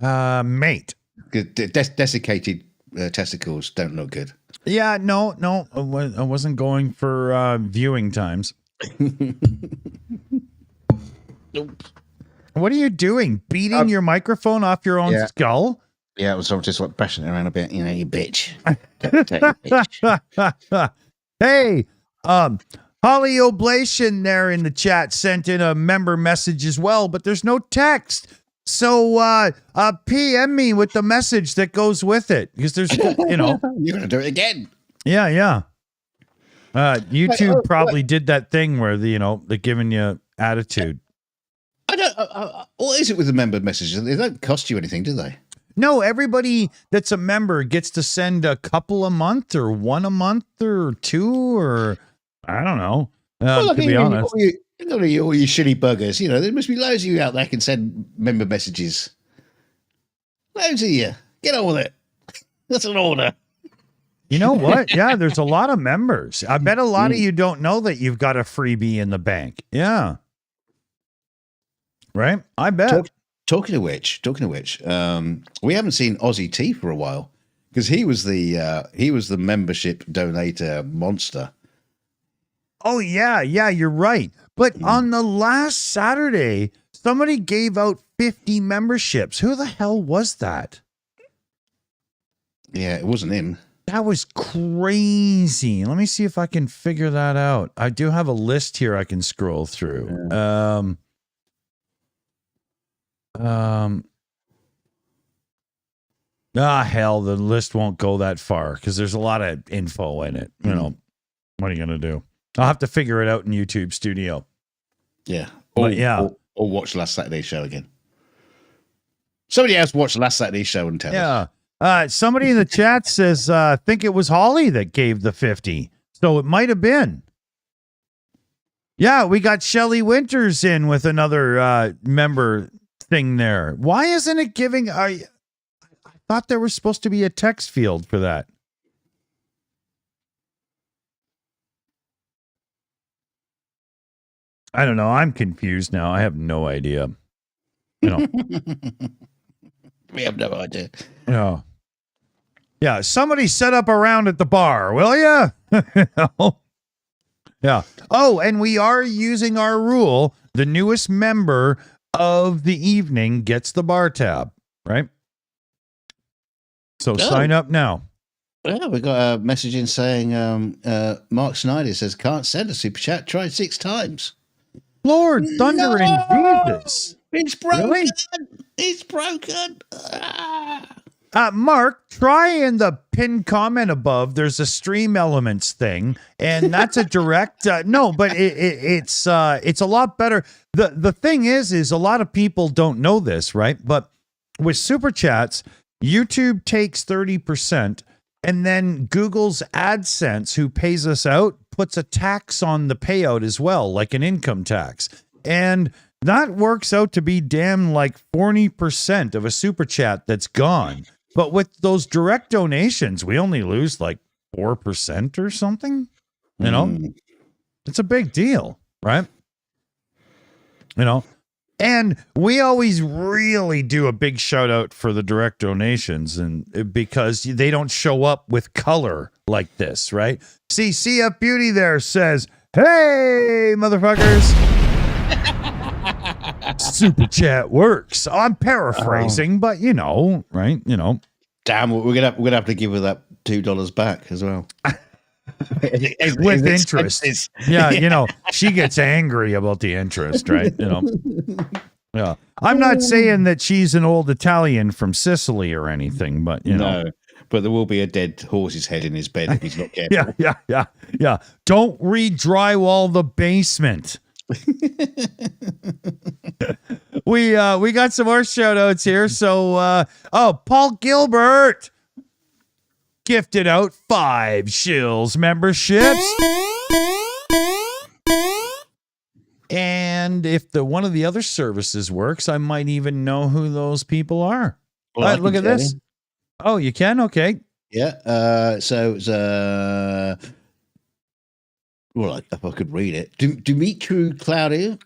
Mate. Desiccated testicles don't look good. Yeah, no, I wasn't going for viewing times. Nope. What are you doing? Beating your microphone off your own skull? Yeah, I was just like bashing it around a bit, you know, you bitch. Bitch. Hey, Holly Oblation there in the chat sent in a member message as well, but there's no text. So PM me with the message that goes with it, because there's, you know, you're gonna do it again. Yeah. YouTube probably did that thing where they're giving you attitude. I don't. What is it with the member messages? They don't cost you anything, do they? No, everybody that's a member gets to send a couple a month, or one a month, or two, or I don't know. To be honest, all you shitty buggers, you know, there must be loads of you out there can send member messages. Loads of you. Get on with it. That's an order. You know what? Yeah, there's a lot of members. I bet a lot of you don't know that you've got a freebie in the bank. Yeah. Right? I bet. Talking of which, we haven't seen Aussie T for a while, because he was the membership donator monster. Oh yeah, you're right. But on the last Saturday, somebody gave out 50 memberships. Who the hell was that? Yeah, it wasn't him. That was crazy. Let me see if I can figure that out. I do have a list here I can scroll through. Yeah. Hell, the list won't go that far because there's a lot of info in it. You know, what are you going to do? I'll have to figure it out in YouTube Studio. Yeah. Or watch last Saturday's show again. Somebody else watched last Saturday's show and tell us. Somebody in the chat says, I think it was Holly that gave the 50. So it might have been. Yeah, we got Shelly Winters in with another member thing there. Why isn't it giving? I thought there was supposed to be a text field for that. I don't know. I'm confused now. I have no idea. You know. We have no idea. No. Yeah, somebody set up a round at the bar, will ya? Yeah. Oh, and we are using our rule. The newest member of the evening gets the bar tab, right? So sign up now. Yeah, we got a message in saying Mark Snyder says, can't send a super chat, tried 6 times. Lord Thunder and Jesus. It's broken. Really? It's broken. Mark, try in the pinned comment above. There's a stream elements thing, and that's a direct. No, but it's a lot better. The thing is a lot of people don't know this, right? But with super chats, YouTube takes 30%, and then Google's AdSense, who pays us out, puts a tax on the payout as well, like an income tax, and that works out to be damn like 40% of a super chat that's gone. But with those direct donations, we only lose like 4% or something. You know, it's a big deal, right? You know, and we always really do a big shout out for the direct donations, and because they don't show up with color like this, right? See, CF Beauty there says, "Hey, motherfuckers." Super chat works. I'm paraphrasing, but you know, right? You know. Damn, we're gonna have to give her that $2 back as well. With interest. Yeah, you know, she gets angry about the interest, right? You know. Yeah. I'm not saying that she's an old Italian from Sicily or anything, but you know. No, but there will be a dead horse's head in his bed if he's not careful. Yeah. Don't re-drywall the basement. We got some more shout outs here. So Paul Gilbert gifted out 5 Shills memberships. And if one of the other services works, I might even know who those people are. Well, all right, look at this. Oh, you can? Okay. Yeah. So it's well, if I could read it, Dimitri Claudiu,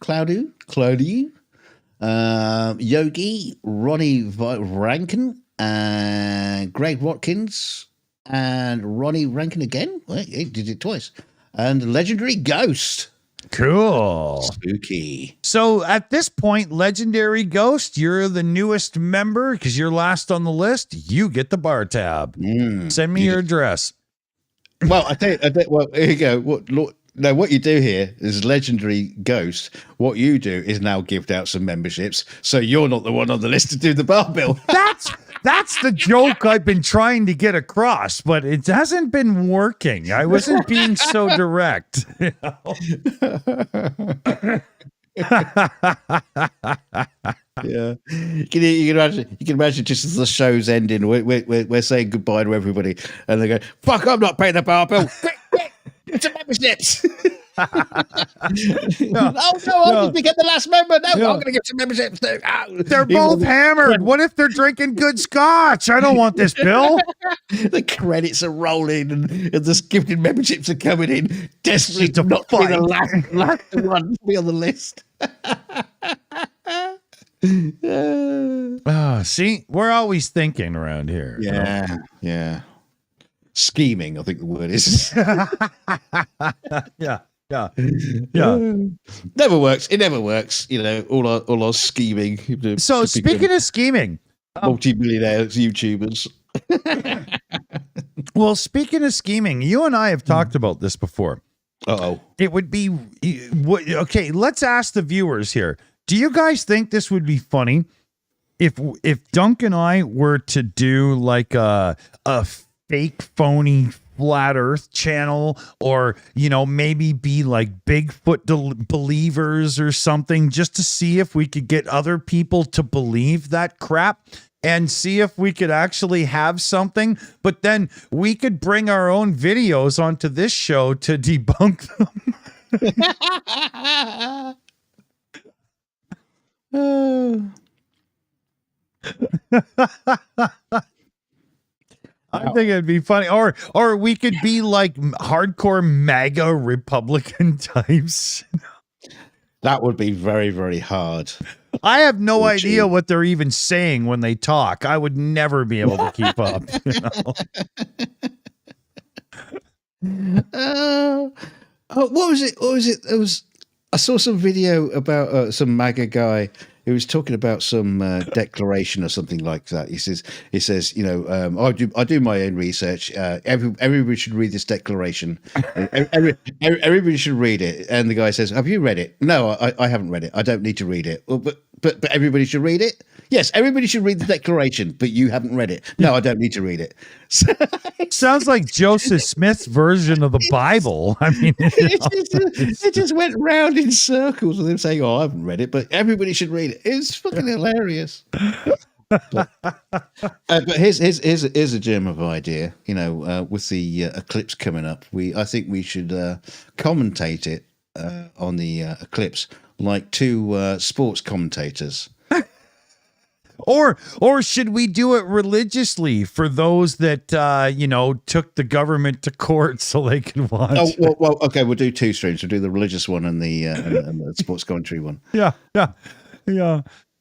Yogi, Ronnie Rankin, and Greg Watkins, and Ronnie Rankin again. Wait, he did it twice. And Legendary Ghost. Cool. Spooky. So at this point, Legendary Ghost, you're the newest member because you're last on the list. You get the bar tab. Send me your address. Well, I tell you, well, here you go. What you do here is Legendary Ghost. What you do is now give out some memberships, so you're not the one on the list to do the bar bill. That's the joke I've been trying to get across, but it hasn't been working. I wasn't being so direct. You know? Yeah, you can imagine just as the show's ending, we're saying goodbye to everybody, and they go, "Fuck! I'm not paying the bar bill. Quick, get some memberships." Oh no! I'll just get the last member. No, I'm going to get some memberships. They're both hammered. What if they're drinking good scotch? I don't want this bill. The credits are rolling, and the gifted memberships are coming in. Desperately to not be the last one to be on the list. See, we're always thinking around here. Yeah. Scheming, I think the word is. Yeah. Never works. It never works. You know, all our scheming. So speaking of scheming, multi-millionaire YouTubers. Well, speaking of scheming, you and I have talked about this before. It would be okay. Let's ask the viewers here. Do you guys think this would be funny if Dunk and I were to do like a fake phony flat earth channel, or maybe be like Bigfoot believers or something, just to see if we could get other people to believe that crap and see if we could actually have something, but then we could bring our own videos onto this show to debunk them. I think it'd be funny, or we could be like hardcore MAGA Republican types. That would be very, very hard. I have no idea what they're even saying when they talk. I would never be able to keep up. What was it? I saw some video about some MAGA guy who was talking about some declaration or something like that. He says, I do my own research. Everybody should read this declaration. Everybody should read it. And the guy says, "Have you read it?" "No, I haven't read it. I don't need to read it." "Well, but everybody should read it." "Yes, everybody should read the declaration, but you haven't read it." "No, I don't need to read it." Sounds like Joseph Smith's version of the Bible. I mean, it just went round in circles with him saying, "Oh, I haven't read it, but everybody should read it." It's fucking hilarious. But here's a gem of idea. With the eclipse coming up, I think we should commentate it on the eclipse like two sports commentators. Or should we do it religiously for those that took the government to court so they can watch? Oh well, okay. We'll do two streams. We'll do the religious one and the sports commentary one. Yeah.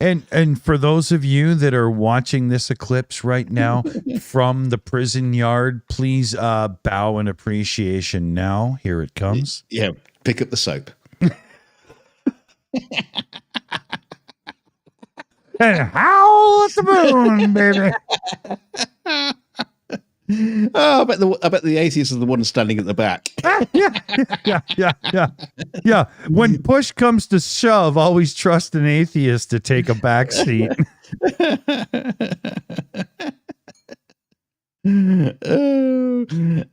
And for those of you that are watching this eclipse right now from the prison yard, please bow in appreciation now. Here it comes. Yeah, pick up the soap. And howl at the moon, baby. Oh, I bet the atheists are the ones standing at the back. Yeah. When push comes to shove, always trust an atheist to take a back seat.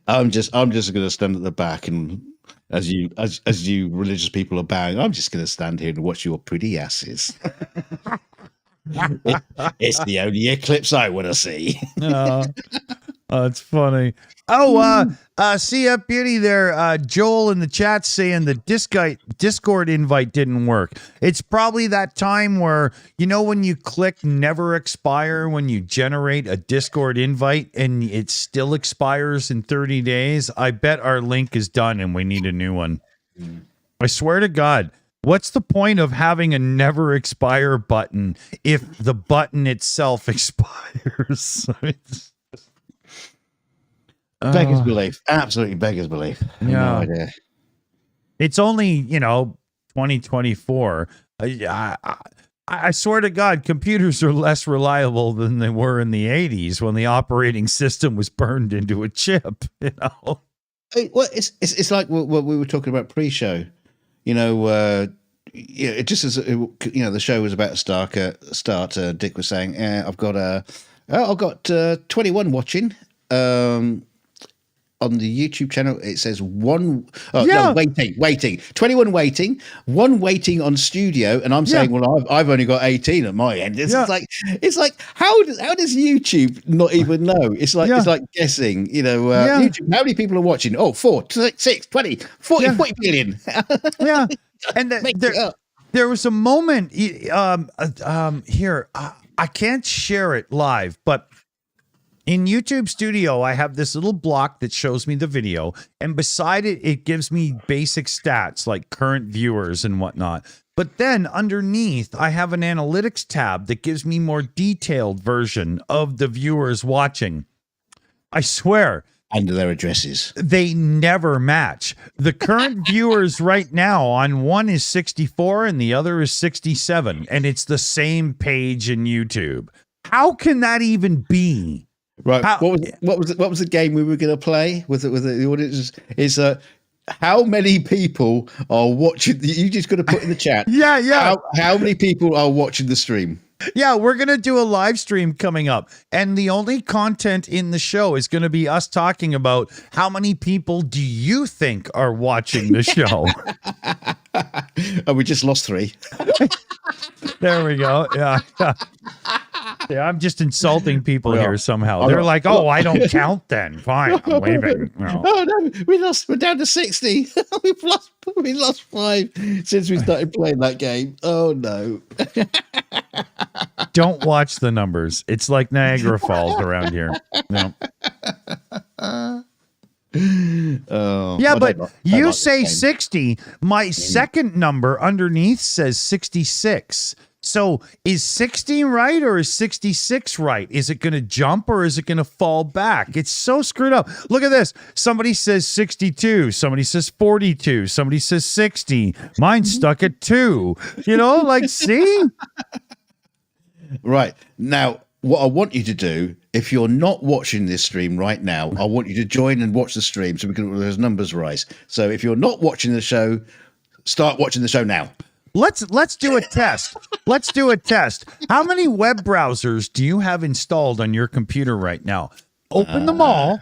I'm just going to stand at the back, and as you religious people are bowing, I'm just going to stand here and watch your pretty asses. It's the only eclipse I want to see. It's funny. See up beauty there. Joel in the chat saying the Discord invite didn't work. It's probably that time where, when you click never expire, when you generate a Discord invite and it still expires in 30 days. I bet our link is done and we need a new one. I swear to God. What's the point of having a never expire button if the button itself expires? Beggars belief. Absolutely beggars belief. No idea. It's only, 2024. I swear to God, computers are less reliable than they were in the 80s when the operating system was burned into a chip, Well, it's like what we were talking about pre-show. It just as the show was about to start. Dick was saying, I've got 21 watching. On the YouTube channel, it says waiting. 21 waiting, 1 waiting on studio, and I'm saying, well, I've only got 18 at my end. It's like how does YouTube not even know? It's like guessing. YouTube, how many people are watching? Oh, 4, 6, 20, 40 billion. Yeah, and there was a moment here. I can't share it live, but in YouTube Studio, I have this little block that shows me the video, and beside it, it gives me basic stats like current viewers and whatnot. But then underneath, I have an analytics tab that gives me more detailed version of the viewers watching. I swear. Under their addresses. They never match. The current viewers right now on one is 64 and the other is 67, and it's the same page in YouTube. How can that even be? Right. What was the game we were going to play with the audience? Is how many people are watching? You just got to put in the chat. Yeah. How many people are watching the stream? Yeah, we're going to do a live stream coming up. And the only content in the show is going to be us talking about how many people do you think are watching the show? Oh, we just lost 3. There we go. Yeah. Yeah, I'm just insulting people here somehow. They're like, oh, I don't count then. Fine, I'm leaving. No. Oh, no, we're down to 60. we lost 5 since we started playing that game. Oh, no. Don't watch the numbers. It's like Niagara Falls around here. No. Yeah, but you say 60. My second number underneath says 66. So is 60 right or is 66 right? Is it going to jump or is it going to fall back? It's so screwed up. Look at this. Somebody says 62. Somebody says 42. Somebody says 60. Mine's stuck at 2. See? Right. Now, what I want you to do, if you're not watching this stream right now, I want you to join and watch the stream so those numbers rise. So if you're not watching the show, start watching the show now. Let's do a test. Let's do a test. How many web browsers do you have installed on your computer right now? Open them all,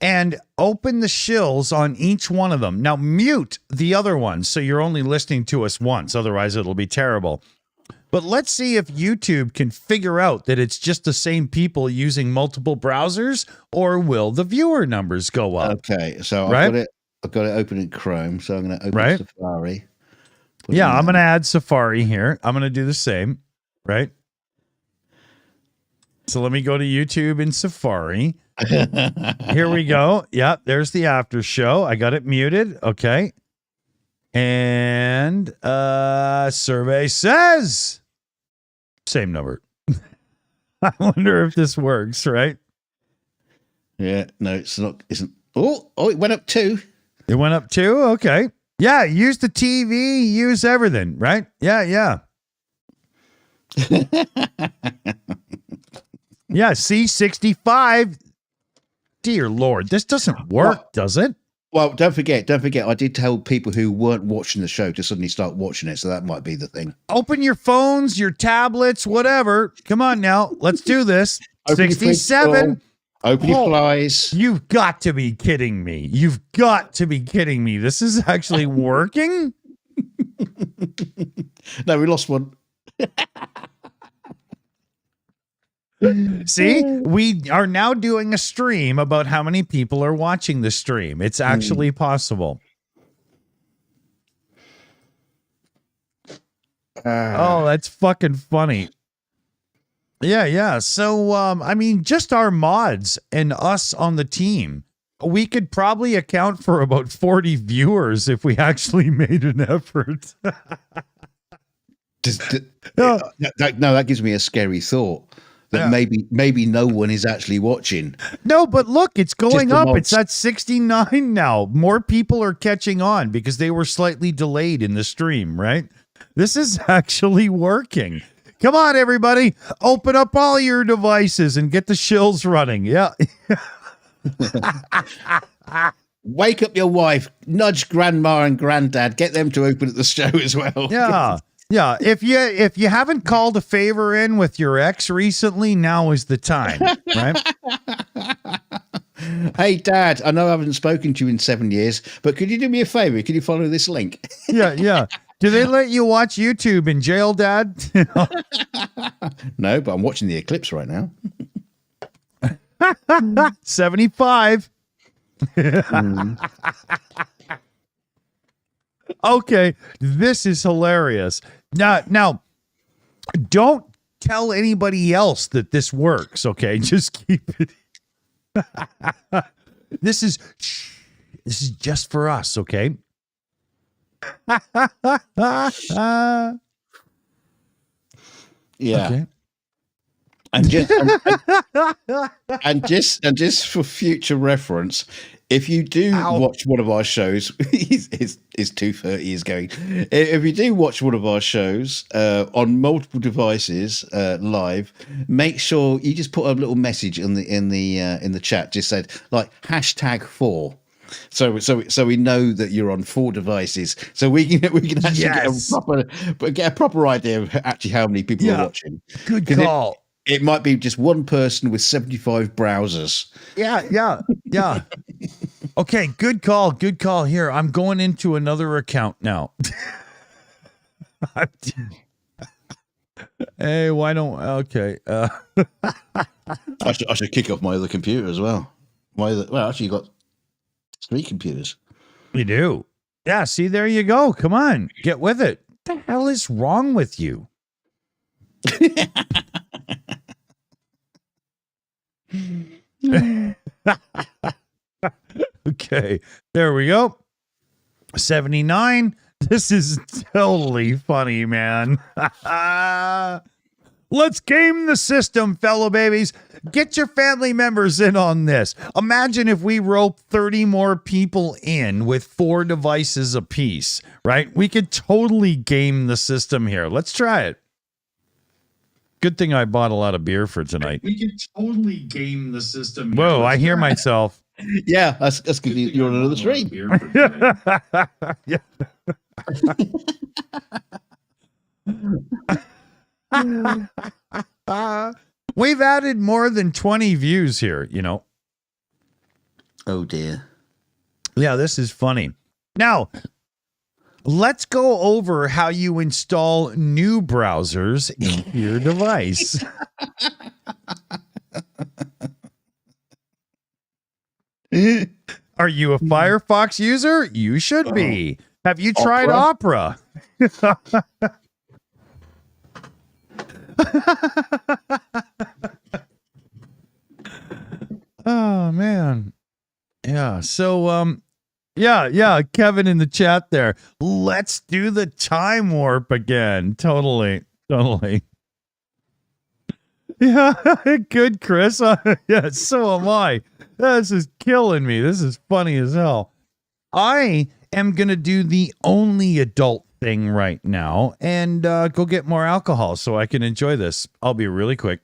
and open the shills on each one of them. Now mute the other ones so you're only listening to us once. Otherwise, it'll be terrible. But let's see if YouTube can figure out that it's just the same people using multiple browsers, or will the viewer numbers go up? Okay, so I've got it open in Chrome, so I'm going to open Safari. Yeah, I'm going to add Safari here. I'm going to do the same, right? So let me go to YouTube in Safari. Here we go. Yeah, there's the after show. I got it muted. Okay. And survey says same number. I wonder if this works, right? Yeah, no, it's not. Isn't. Oh, it went up 2. It went up 2. Okay. Yeah, use the TV, use everything, right? Yeah. Yeah, C65. Dear Lord, this doesn't work, does it? Well, don't forget. I did tell people who weren't watching the show to suddenly start watching it, so that might be the thing. Open your phones, your tablets, whatever. Come on now, let's do this. 67. Open your flies. You've got to be kidding me. You've got to be kidding me. This is actually working? No, we lost one. See, we are now doing a stream about how many people are watching the stream. It's actually possible. Oh, that's fucking funny. Yeah. So, I mean, just our mods and us on the team we could probably account for about 40 viewers if we actually made an effort. That gives me a scary thought that maybe no one is actually watching. No, but look, it's going up. It's at 69 now. More people are catching on because they were slightly delayed in the stream, right? This is actually working. Come on, everybody. Open up all your devices and get the shills running. Yeah. Wake up your wife, nudge grandma and granddad, get them to open at the show as well. Yeah. Yeah, if you haven't called a favor in with your ex recently, now is the time, right? Hey, Dad, I know I haven't spoken to you in 7 years, but could you do me a favor? Could you follow this link? Yeah. Do they let you watch YouTube in jail, Dad? No, but I'm watching the eclipse right now. 75. Okay, this is hilarious. Now, don't tell anybody else that this works, okay? Just keep it. This is just for us, okay? Yeah. Okay. And just for future reference, if you do watch one of our shows, his 230 is going. If you do watch one of our shows on multiple devices live, make sure you just put a little message in the chat. Just said like #4. So we know that you're on 4 devices. So we can actually get a proper idea of actually how many people are watching. Good call. It might be just one person with 75 browsers. Yeah. Okay, good call. Here, I'm going into another account now. Hey, why don't... Okay. I should kick off my other computer as well. Well, actually, you got 3 computers. We do. Yeah, see, there you go. Come on, get with it. What the hell is wrong with you? Okay, there we go. 79. This is totally funny, man. Let's game the system, fellow babies. Get your family members in on this. Imagine if we rope 30 more people in with 4 devices apiece, right? We could totally game the system here. Let's try it. Good thing I bought a lot of beer for tonight. We could totally game the system. Whoa, I hear myself. Yeah, that's because you're on another stream. Yeah. We've added more than 20 views here, you know. Oh dear. Yeah, this is funny. Now, let's go over how you install new browsers into your device. Are you a Firefox user? You should be. Have you tried Opera? Oh man. Yeah. So yeah, Kevin in the chat there. Let's do the time warp again. Totally. Yeah, good, Chris. Yeah, so am I. This is killing me. This is funny as hell. I am going to do the only adult thing right now and go get more alcohol so I can enjoy this. I'll be really quick.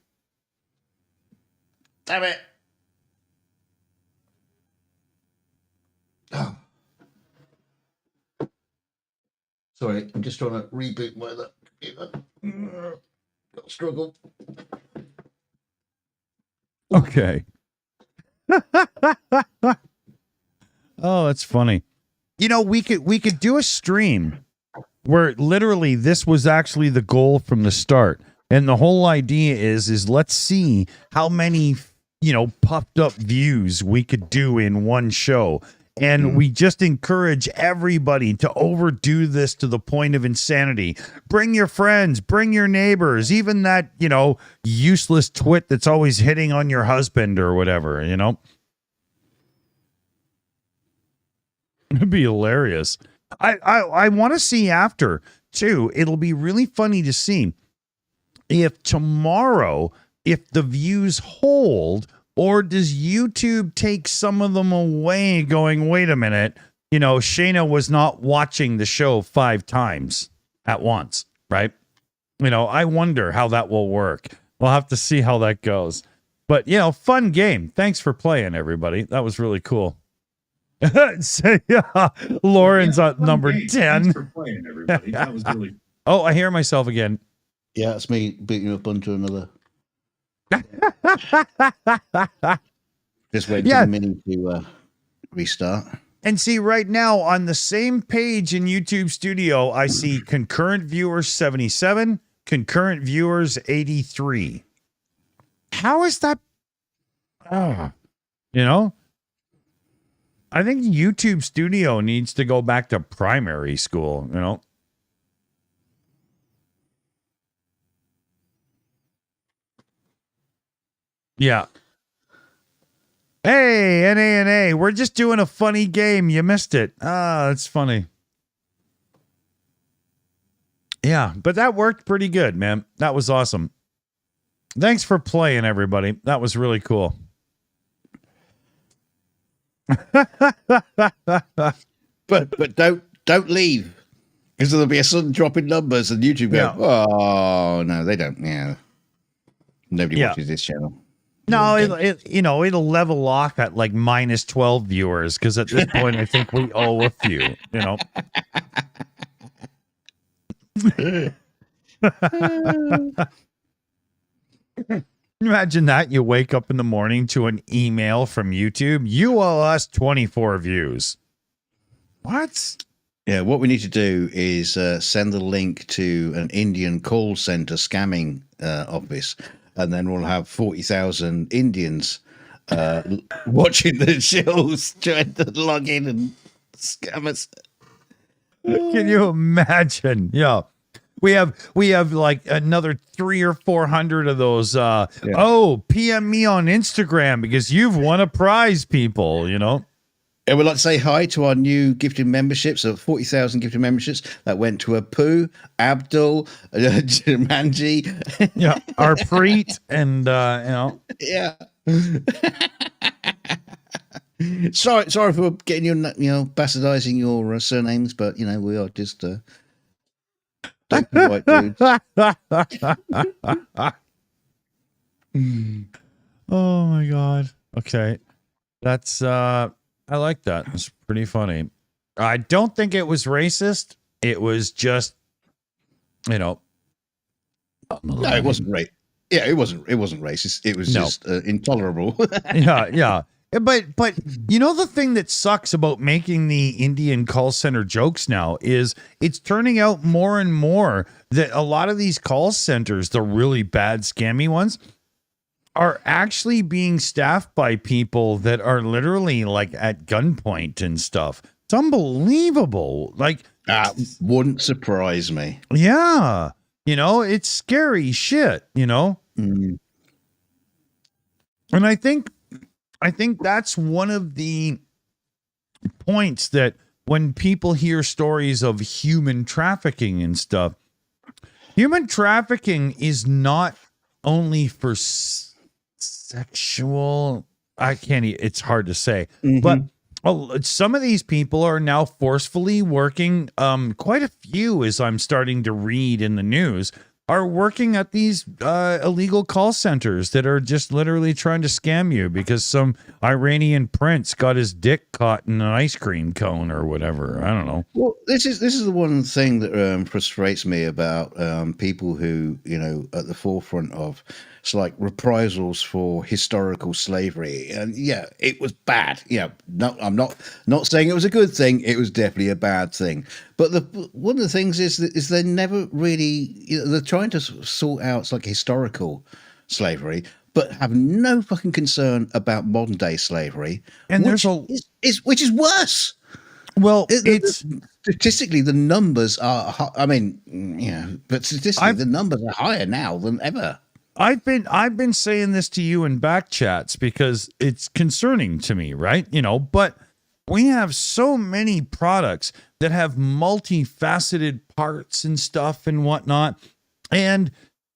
Damn it. Oh. Sorry, I'm just trying to reboot my other computer. Got struggle. Okay. Oh, that's funny. You know, we could do a stream where literally this was actually the goal from the start. And the whole idea is let's see how many, puffed up views we could do in one show. And we just encourage everybody to overdo this to the point of insanity. Bring your friends, bring your neighbors, even that, useless twit that's always hitting on your husband or whatever, It'd be hilarious. I want to see after too. It'll be really funny to see if tomorrow, if the views hold, or does YouTube take some of them away going, wait a minute, Shayna was not watching the show 5 times at once, right? I wonder how that will work. We'll have to see how that goes. But, fun game. Thanks for playing, everybody. That was really cool. So, yeah, Lauren's at number 10. Thanks for playing, everybody. That was really Oh, I hear myself again. Yeah, it's me beating you up onto another. Just waiting for the mini to restart. And see, right now on the same page in YouTube Studio, I see concurrent viewers 77, concurrent viewers 83. How is that? I think YouTube Studio needs to go back to primary school, Yeah. Hey, NA, we're just doing a funny game. You missed it. Ah, that's funny. Yeah, but that worked pretty good, man. That was awesome. Thanks for playing, everybody. That was really cool. But don't leave, because there'll be a sudden drop in numbers, and YouTube go, oh no, they don't. Yeah, nobody watches this channel. No, it'll level off at like minus 12 viewers, because at this point I think we owe a few. Imagine that you wake up in the morning to an email from YouTube. You owe us 24 views. What? Yeah, what we need to do is send the link to an Indian call center scamming office, and then we'll have 40,000 Indians watching the Shills trying to log in and scam us. Can you imagine? Yeah. We have like another 300 or 400 of those. Oh, PM me on Instagram because you've won a prize, people, And we'd like to say hi to our new gifted memberships of 40,000 gifted memberships that went to Apu, Abdul, Manji. Yeah, Arpreet, and Yeah. sorry for getting your bastardizing your surnames, but we are just white dudes. Oh my god. Okay. That's I like that. It's pretty funny. I don't think it was racist. It was just, No, it wasn't racist. Yeah, it wasn't racist. It was just intolerable. Yeah. But the thing that sucks about making the Indian call center jokes now is it's turning out more and more that a lot of these call centers, the really bad scammy ones, are actually being staffed by people that are literally like at gunpoint and stuff. It's unbelievable. Like, wouldn't surprise me. Yeah. It's scary shit, And I think that's one of the points that when people hear stories of human trafficking and stuff, human trafficking is not only for sexual, it's hard to say, but some of these people are now forcefully working. Quite a few, as I'm starting to read in the news, are working at these illegal call centers that are just literally trying to scam you because some Iranian prince got his dick caught in an ice cream cone or whatever. I don't know. Well, this is the one thing that frustrates me about people who at the forefront of like reprisals for historical slavery. And yeah, it was bad. Yeah, no, I'm not saying it was a good thing. It was definitely a bad thing. But one of the things is they never really, they're trying to sort out like historical slavery, but have no fucking concern about modern day slavery. And which is worse. Well, it's statistically the numbers are. I mean, but statistically the numbers are higher now than ever. I've been saying this to you in back chats because it's concerning to me, right? But We have so many products that have multifaceted parts and stuff and whatnot. And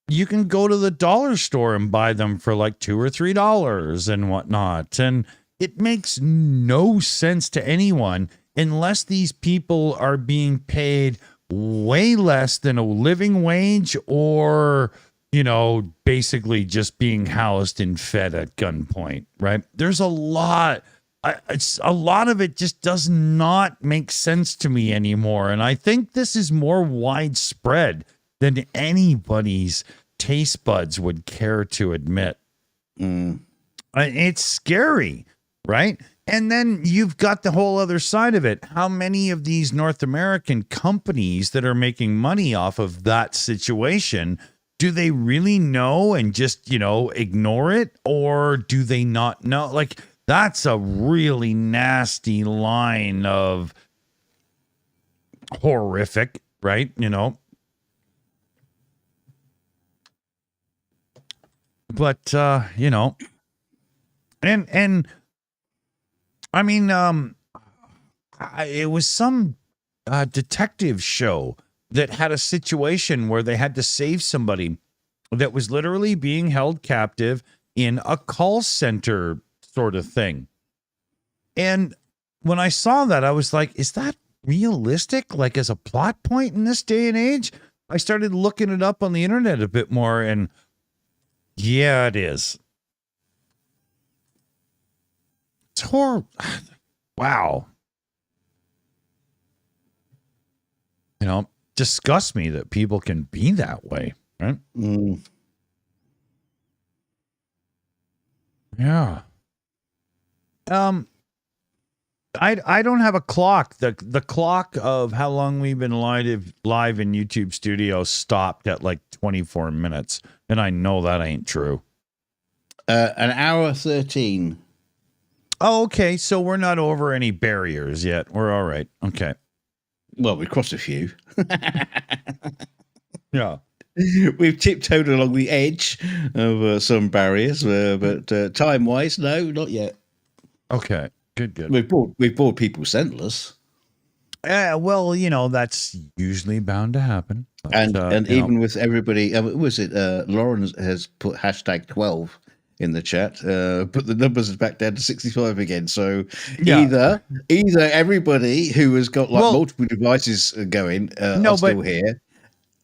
you can go to the dollar store and buy them for like $2 or $3 and whatnot. And it makes no sense to anyone unless these people are being paid way less than a living wage, or, you know, basically just being housed and fed at gunpoint, right? There's a lot of it just does not make sense to me anymore. And I think this is more widespread than anybody's taste buds would care to admit. It's scary, right? And then you've got the whole other side of it. How many of these North American companies that are making money off of that situation, do they really know and just, you know, ignore it? Or do they not know? Like, that's a really nasty line of horrific, right? You know? But, you know, and I mean, it was some detective show that had a situation where they had to save somebody that was literally being held captive in a call center sort of thing. And when I saw that, I was like, is that realistic? Like, as a plot point in this day and age? I started looking it up on the internet a bit more, and yeah, it is. It's horrible. Wow. You know, disgusts me that people can be that way, right? Yeah. I don't have a clock. The clock of how long we've been live in YouTube studio stopped at like 24 minutes, and I know that ain't true. An hour 13. Oh, okay. So we're not over any barriers yet. We're all right. Okay. Well, we crossed a few. Yeah. We've tiptoed along the edge of some barriers, but time-wise, no, not yet. Okay. Good. We've bored people senseless. Well, you know, that's usually bound to happen. But, and even with everybody, was it Lauren has put hashtag 12 in the chat, but the numbers is back down to 65 again. So either everybody who has got like multiple devices going are still here,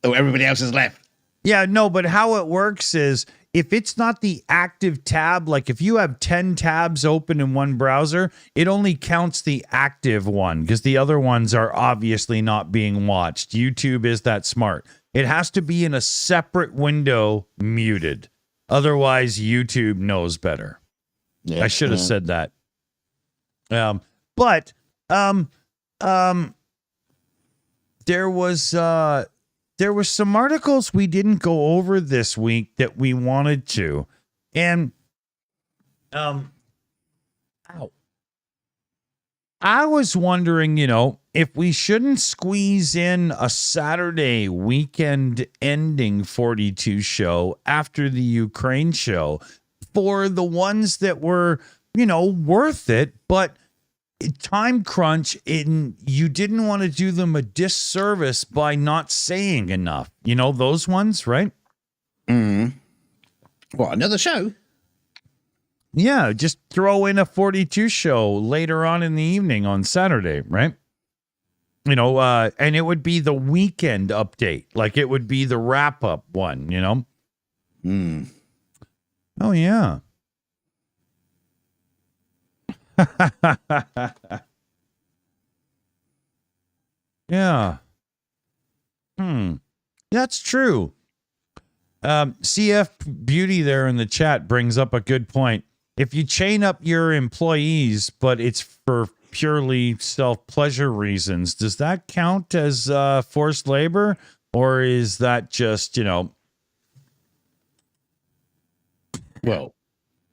or everybody else has left. Yeah, no, but how it works is if it's not the active tab, like if you have 10 tabs open in one browser, it only counts the active one because the other ones are obviously not being watched. YouTube is that smart. It has to be in a separate window muted. Otherwise, YouTube knows better. Yeah, I should have said that. But there was some articles we didn't go over this week that we wanted to. And I was wondering, you know, if we shouldn't squeeze in a Saturday weekend ending 42 show after the Ukraine show for the ones that were, you know, worth it, but time crunch, you didn't want to do them a disservice by not saying enough. You know, those ones, right? What, another show? Yeah, just throw in a 42 show later on in the evening on Saturday, right? You know, and it would be the weekend update. Like it would be the wrap up one, you know? Oh, yeah. Yeah. That's true. CF Beauty there in the chat brings up a good point. If you chain up your employees, but it's for purely self-pleasure reasons, does that count as forced labor, or is that just, you know? Well,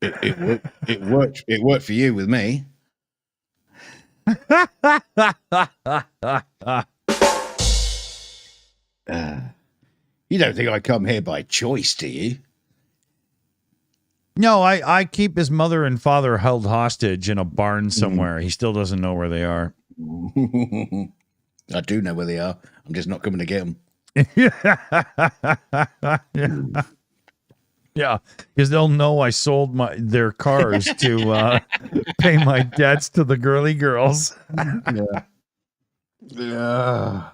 it worked for you with me. You don't think I come here by choice, do you? No, I keep his mother and father held hostage in a barn somewhere. He still doesn't know where they are. I do know where they are. I'm just not coming to get them. Yeah, because they'll know I sold their cars to pay my debts to the girly girls. Yeah.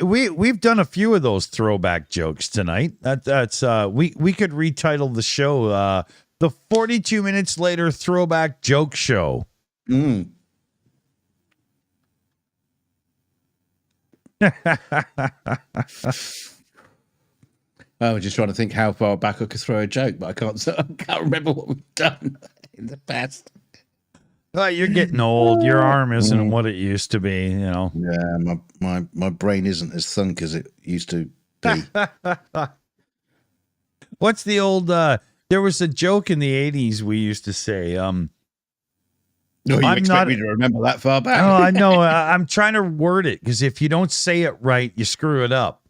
We've done a few of those throwback jokes tonight. That's we could retitle the show the 42 minutes later throwback joke show. I was just trying to think how far back I could throw a joke, but I can't remember what we've done in the past. Well, you're getting old. Your arm isn't what it used to be, you know. Yeah, my brain isn't as thunk as it used to be. What's the old there was a joke in the 80s we used to say, No, you expect me to remember that far back? Oh, I know. I'm trying to word it because if you don't say it right, you screw it up.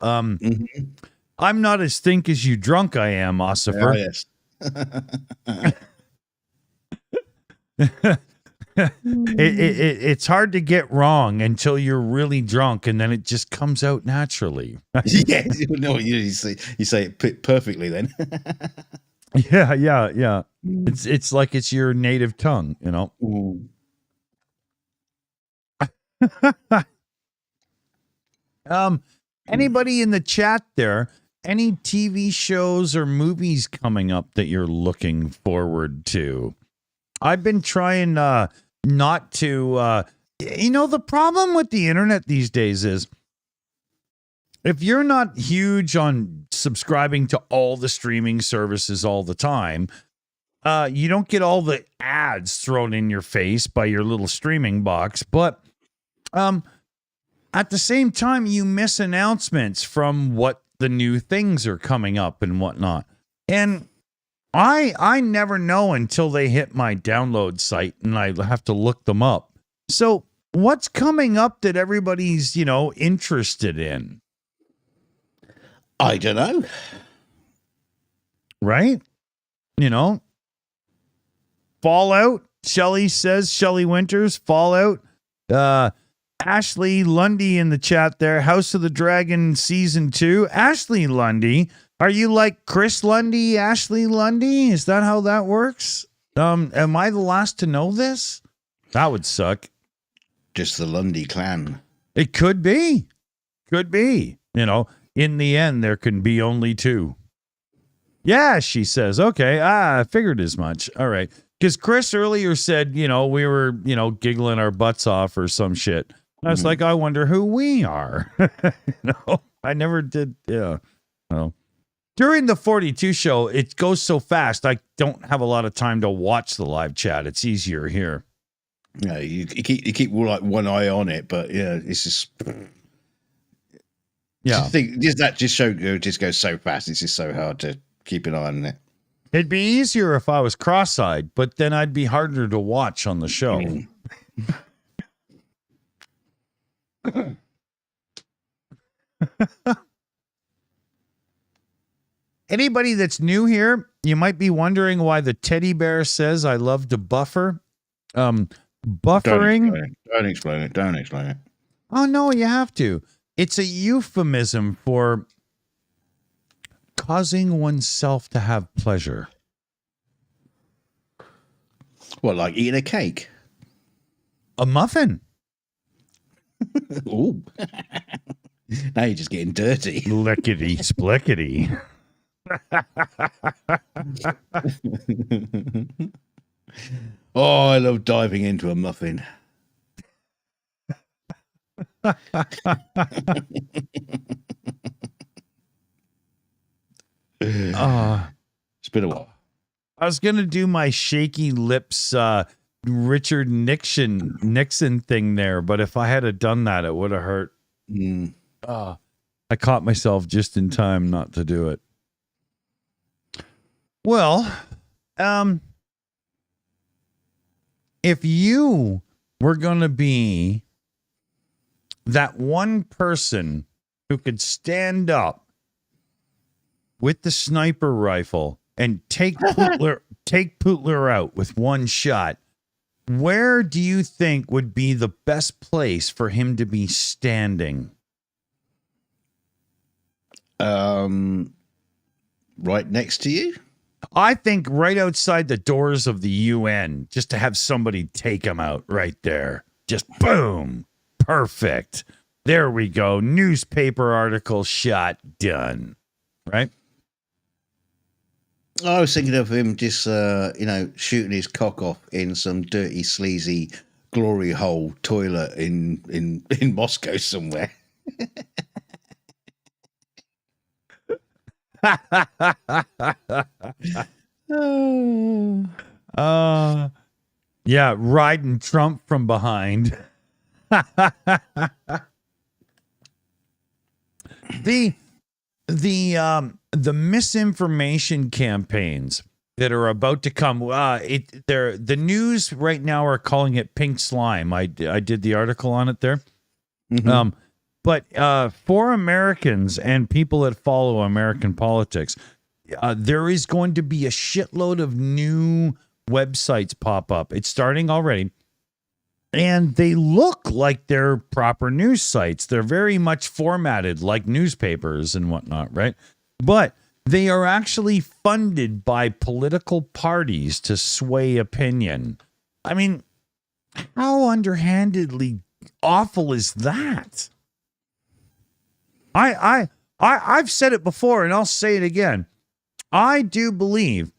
I'm not as think as you drunk I am, Ossifer. Oh, yes. It's hard to get wrong until you're really drunk, and then it just comes out naturally. Yeah, no, you say it perfectly then. Yeah. It's like it's your native tongue, you know. Anybody in the chat there? Any TV shows or movies coming up that you're looking forward to? I've been trying not to. The problem with the internet these days is if you're not huge on subscribing to all the streaming services all the time, you don't get all the ads thrown in your face by your little streaming box. But at the same time, you miss announcements from what the new things are coming up and whatnot. And I never know until they hit my download site and I have to look them up. So what's coming up that everybody's, interested in? I don't know. Right? Fallout. Shelly says, Shelly Winters, Fallout. Ashley Lundy in the chat there. House of the Dragon Season 2. Ashley Lundy. Are you like Chris Lundy, Ashley Lundy? Is that how that works? Am I the last to know this? That would suck. Just the Lundy clan. It could be. Could be. In the end, there can be only two. Yeah, she says. Okay, I figured as much. All right. Because Chris earlier said, we were, giggling our butts off or some shit. I was like, I wonder who we are. I never did. Yeah. No. During the 42 show, it goes so fast. I don't have a lot of time to watch the live chat. It's easier here. Yeah, you keep like one eye on it, but yeah, it's just. Yeah. That show just goes so fast. It's just so hard to keep an eye on it. It'd be easier if I was cross-eyed, but then I'd be harder to watch on the show. Anybody that's new here, you might be wondering why the teddy bear says I love to buffer. Buffering. Don't explain it. Oh, no, you have to. It's a euphemism for causing oneself to have pleasure. What, like eating a cake? A muffin. Ooh. Now you're just getting dirty. Lickety splickety. Oh, I love diving into a muffin. It's been a while. I was gonna do my shaky lips Richard Nixon thing there, but if I had done that, it would have hurt. I caught myself just in time not to do it. Well, if you were gonna be that one person who could stand up with the sniper rifle and take Pootler out with one shot, where do you think would be the best place for him to be standing? Right next to you. I think right outside the doors of the UN, just to have somebody take him out right there. Just boom. Perfect. There we go. Newspaper article shot, done. Right? I was thinking of him just, shooting his cock off in some dirty, sleazy glory hole toilet in Moscow somewhere. Yeah, riding Trump from behind. The misinformation campaigns that are about to come, the news right now are calling it pink slime. I did the article on it there. Mm-hmm. But for Americans and people that follow American politics, there is going to be a shitload of new websites pop up. It's starting already. And they look like they're proper news sites. They're very much formatted like newspapers and whatnot, right? But they are actually funded by political parties to sway opinion. I mean, how underhandedly awful is that? I've said it before, and I'll say it again. I do believe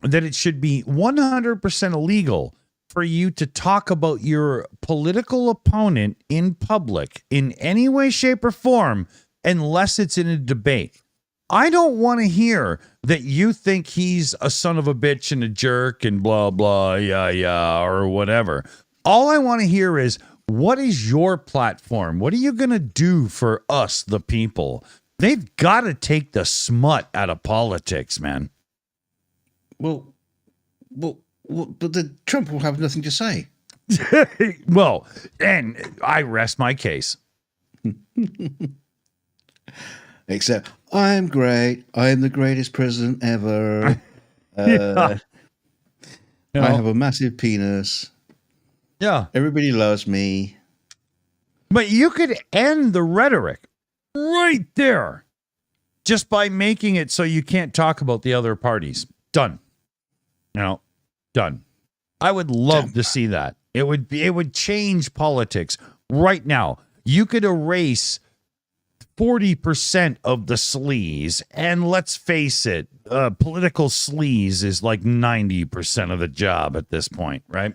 that it should be 100% illegal for you to talk about your political opponent in public in any way, shape, or form unless it's in a debate. I don't want to hear that you think he's a son of a bitch and a jerk and blah, blah, yeah, or whatever. All I want to hear is, what is your platform? What are you going to do for us, the people? They've got to take the smut out of politics, man. Well, but the Trump will have nothing to say. Well, and I rest my case. Except, I'm great. I am the greatest president ever. Yeah. I have a massive penis. Yeah. Everybody loves me. But you could end the rhetoric right there just by making it so you can't talk about the other parties. Done. Done. I would love to see that. It would change politics right now. You could erase 40% of the sleaze, and let's face it, political sleaze is like 90% of the job at this point, right?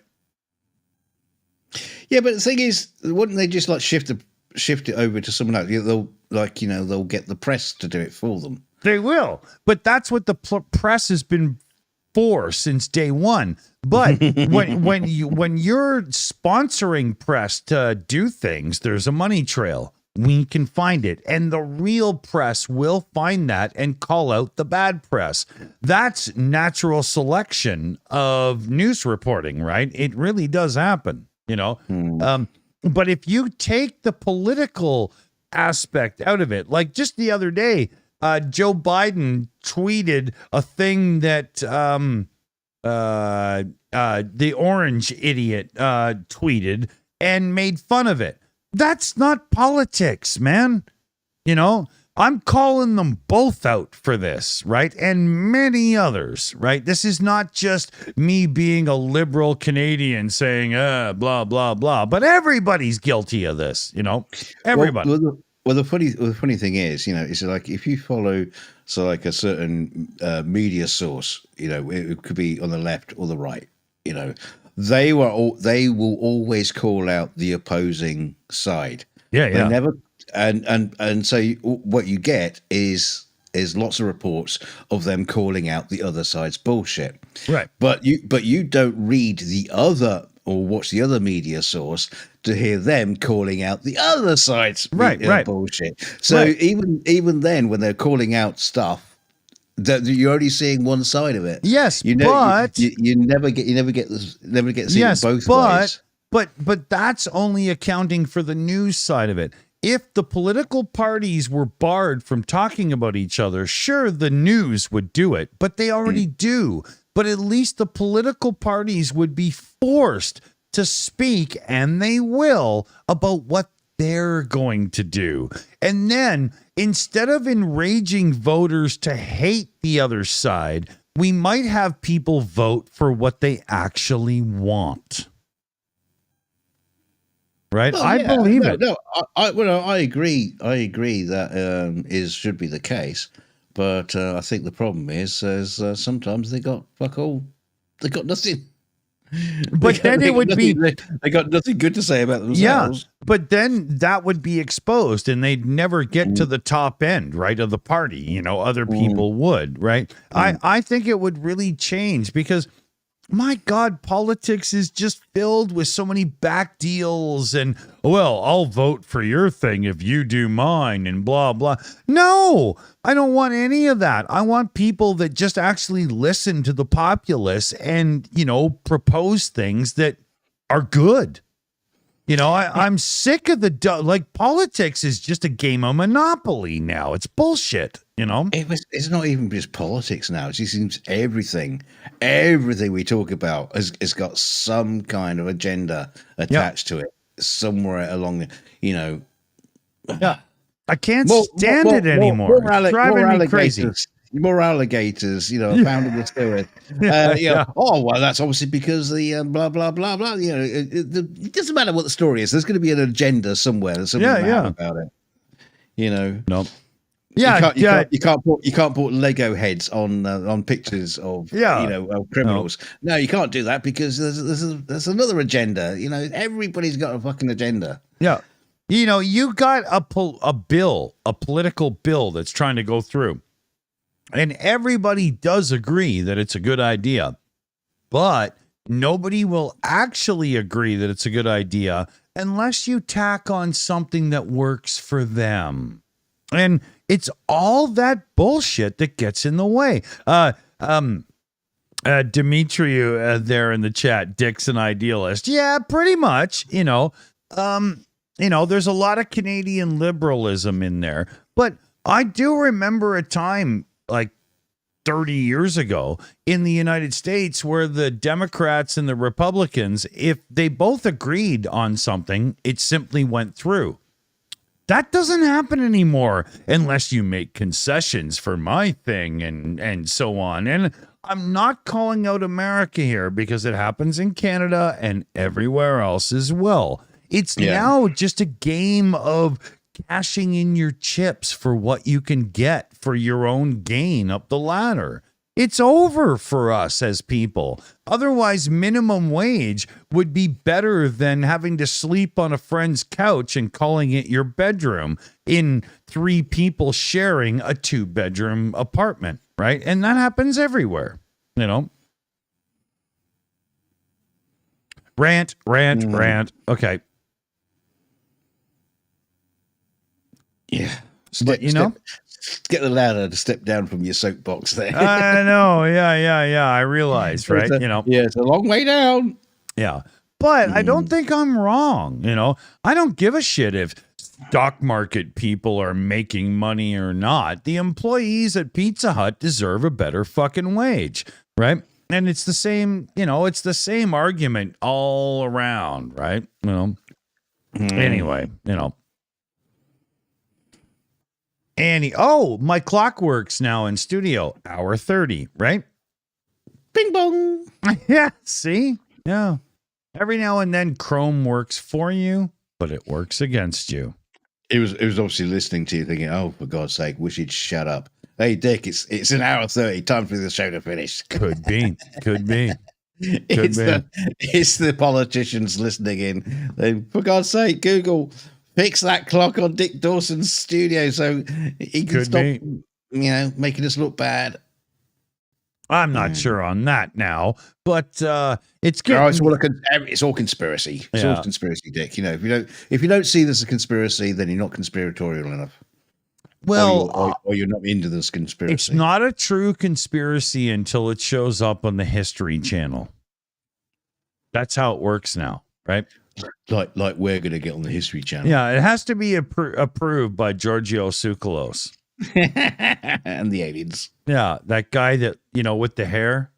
Yeah, but the thing is, wouldn't they just like shift it over to someone else? They'll get the press to do it for them. They will, but that's what the press has been for since day one. But when you're sponsoring press to do things, there's a money trail. We can find it, and the real press will find that and call out the bad press. That's natural selection of news reporting, right? It really does happen, But if you take the political aspect out of it, like just the other day, Joe Biden tweeted a thing that the orange idiot tweeted and made fun of it. That's not politics, man. I'm calling them both out for this, right? And many others, right? This is not just me being a liberal Canadian saying, blah, blah, blah. But everybody's guilty of this, Everybody. Well, the funny thing is, it's like if you follow like a certain media source, it could be on the left or the right, they will always call out the opposing side. Yeah. They never, and so what you get is lots of reports of them calling out the other side's bullshit. Right. But you don't read the other or watch the other media source to hear them calling out the other side's bullshit. So even then, when they're calling out stuff, that you're only seeing one side of it. Yes, but you never get to see it both ways. But that's only accounting for the news side of it. if the political parties were barred from talking about each other, sure, the news would do it, but they already do. But at least the political parties would be forced to speak, and they will, about what they're going to do. And then, instead of enraging voters to hate the other side, we might have people vote for what they actually want. Right? Well, I believe it. No, I agree. I agree that should be the case. But I think the problem is sometimes they got fuck all. They got nothing. But then it would be they got nothing good to say about themselves. Yeah, but then that would be exposed, and they'd never get to the top end, right, of the party. You know, other people would, right? I think it would really change because, my God, politics is just filled with so many back deals and, well, I'll vote for your thing if you do mine and blah, blah. No, I don't want any of that. I want people that just actually listen to the populace and, you know, propose things that are good. You know, I'm sick of like politics is just a game of Monopoly now. It's bullshit, you know? It's not even just politics now. It just seems everything we talk about has got some kind of agenda attached to it somewhere along the, you know. Yeah. I can't stand it anymore. It's driving me crazy. More alligators, you know, found in the sewer. Oh, well, that's obviously because the blah, blah, blah, blah. You know, it doesn't matter what the story is. There's going to be an agenda somewhere. There's something about it. You know? Nope. Yeah, you can't put Lego heads on pictures of you know of criminals. No, you can't do that because there's another agenda. You know, everybody's got a fucking agenda. Yeah, you know, you got a political bill that's trying to go through. And everybody does agree that it's a good idea, but nobody will actually agree that it's a good idea unless you tack on something that works for them. And it's all that bullshit that gets in the way. Demetrio there in the chat, Dick's an idealist. Yeah, pretty much, you know. There's a lot of Canadian liberalism in there, but I do remember a time like 30 years ago in the United States where the Democrats and the Republicans, if they both agreed on something, it simply went through. That doesn't happen anymore unless you make concessions for my thing and so on. And I'm not calling out America here because it happens in Canada and everywhere else as well. It's now just a game of cashing in your chips for what you can get for your own gain up the ladder. It's over for us as people. Otherwise, minimum wage would be better than having to sleep on a friend's couch and calling it your bedroom in 3 people sharing a 2-bedroom apartment, right? And that happens everywhere, you know? Rant. Okay. Yeah. Get the ladder to step down from your soapbox there. I know. Yeah. I realize, right? It's a long way down. Yeah. But I don't think I'm wrong. You know, I don't give a shit if stock market people are making money or not. The employees at Pizza Hut deserve a better fucking wage, right? And it's the same, it's the same argument all around, right? Anyway, my clock works now in studio. Hour 30, right? Bing bong. Yeah, see? Yeah. Every now and then Chrome works for you, but it works against you. It was obviously listening to you thinking, oh, for God's sake, wish he'd shut up. Hey, Dick, it's an hour 30. Time for the show to finish. Could be. It's the politicians listening in. They, for God's sake, Google, fix that clock on Dick Dawson's studio so he can stop, making us look bad. I'm not sure on that now, but it's good. It's all conspiracy. It's all conspiracy, Dick. If you don't see this as a conspiracy, then you're not conspiratorial enough. Well, or you're not into this conspiracy. It's not a true conspiracy until it shows up on the History Channel. That's how it works now, right? Like we're going to get on the History Channel. Yeah, it has to be approved by Giorgio Tsoukalos. And the aliens. Yeah, that guy that, with the hair,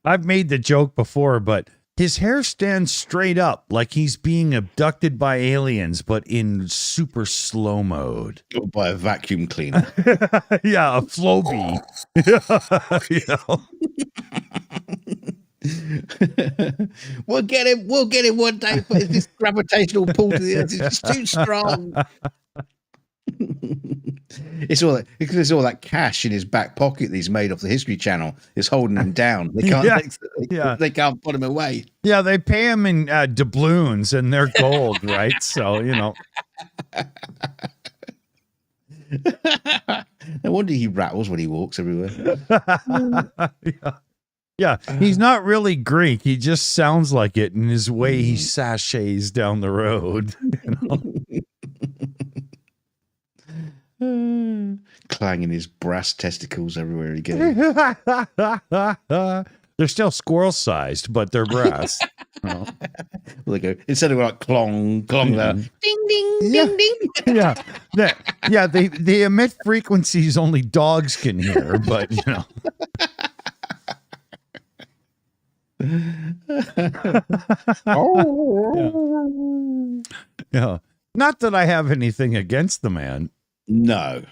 I've made the joke before, but his hair stands straight up like he's being abducted by aliens, but in super slow mode. Or by a vacuum cleaner. Yeah, a Flowbee. We'll get him one day, but this gravitational pull to the earth is just too strong. It's all that cash in his back pocket that he's made off the History Channel is holding him down. They can't they can't put him away. Yeah, they pay him in doubloons and they're gold, right? So, No wonder he rattles when he walks everywhere. Yeah, he's not really Greek. He just sounds like it in his way he sachets down the road. Clanging his brass testicles everywhere he goes. They're still squirrel-sized, but they're brass. Well, they go, instead of like clong, ding, ding, ding, ding. Yeah, they emit frequencies only dogs can hear, but Yeah. Not that I have anything against the man. No.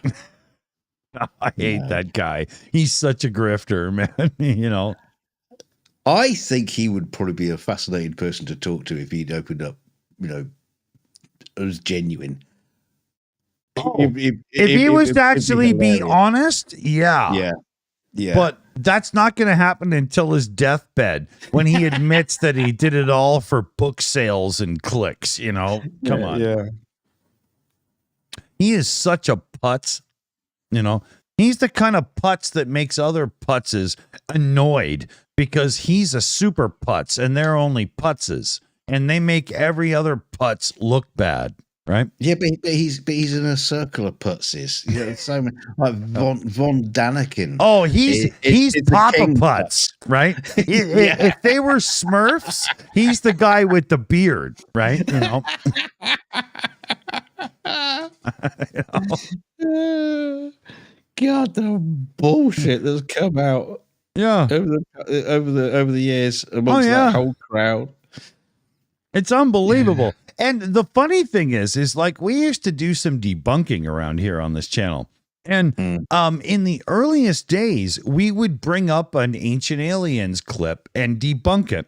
I hate that guy. He's such a grifter, man. I think he would probably be a fascinating person to talk to if he'd opened up, as genuine. If he was to actually be honest, yeah. But that's not going to happen until his deathbed, when he admits that he did it all for book sales and clicks. Come on. Yeah. He is such a putz. He's the kind of putz that makes other putzes annoyed because he's a super putz and they're only putzes, and they make every other putz look bad. Right? Yeah, but he's in a circle of putzes. So many, like Von Daniken. Oh, he's Papa Putz, right? If they were Smurfs, he's the guy with the beard, right? God, the bullshit that's come out. Yeah, over the years amongst that whole crowd. It's unbelievable. And the funny thing is like we used to do some debunking around here on this channel. And in the earliest days, we would bring up an Ancient Aliens clip and debunk it.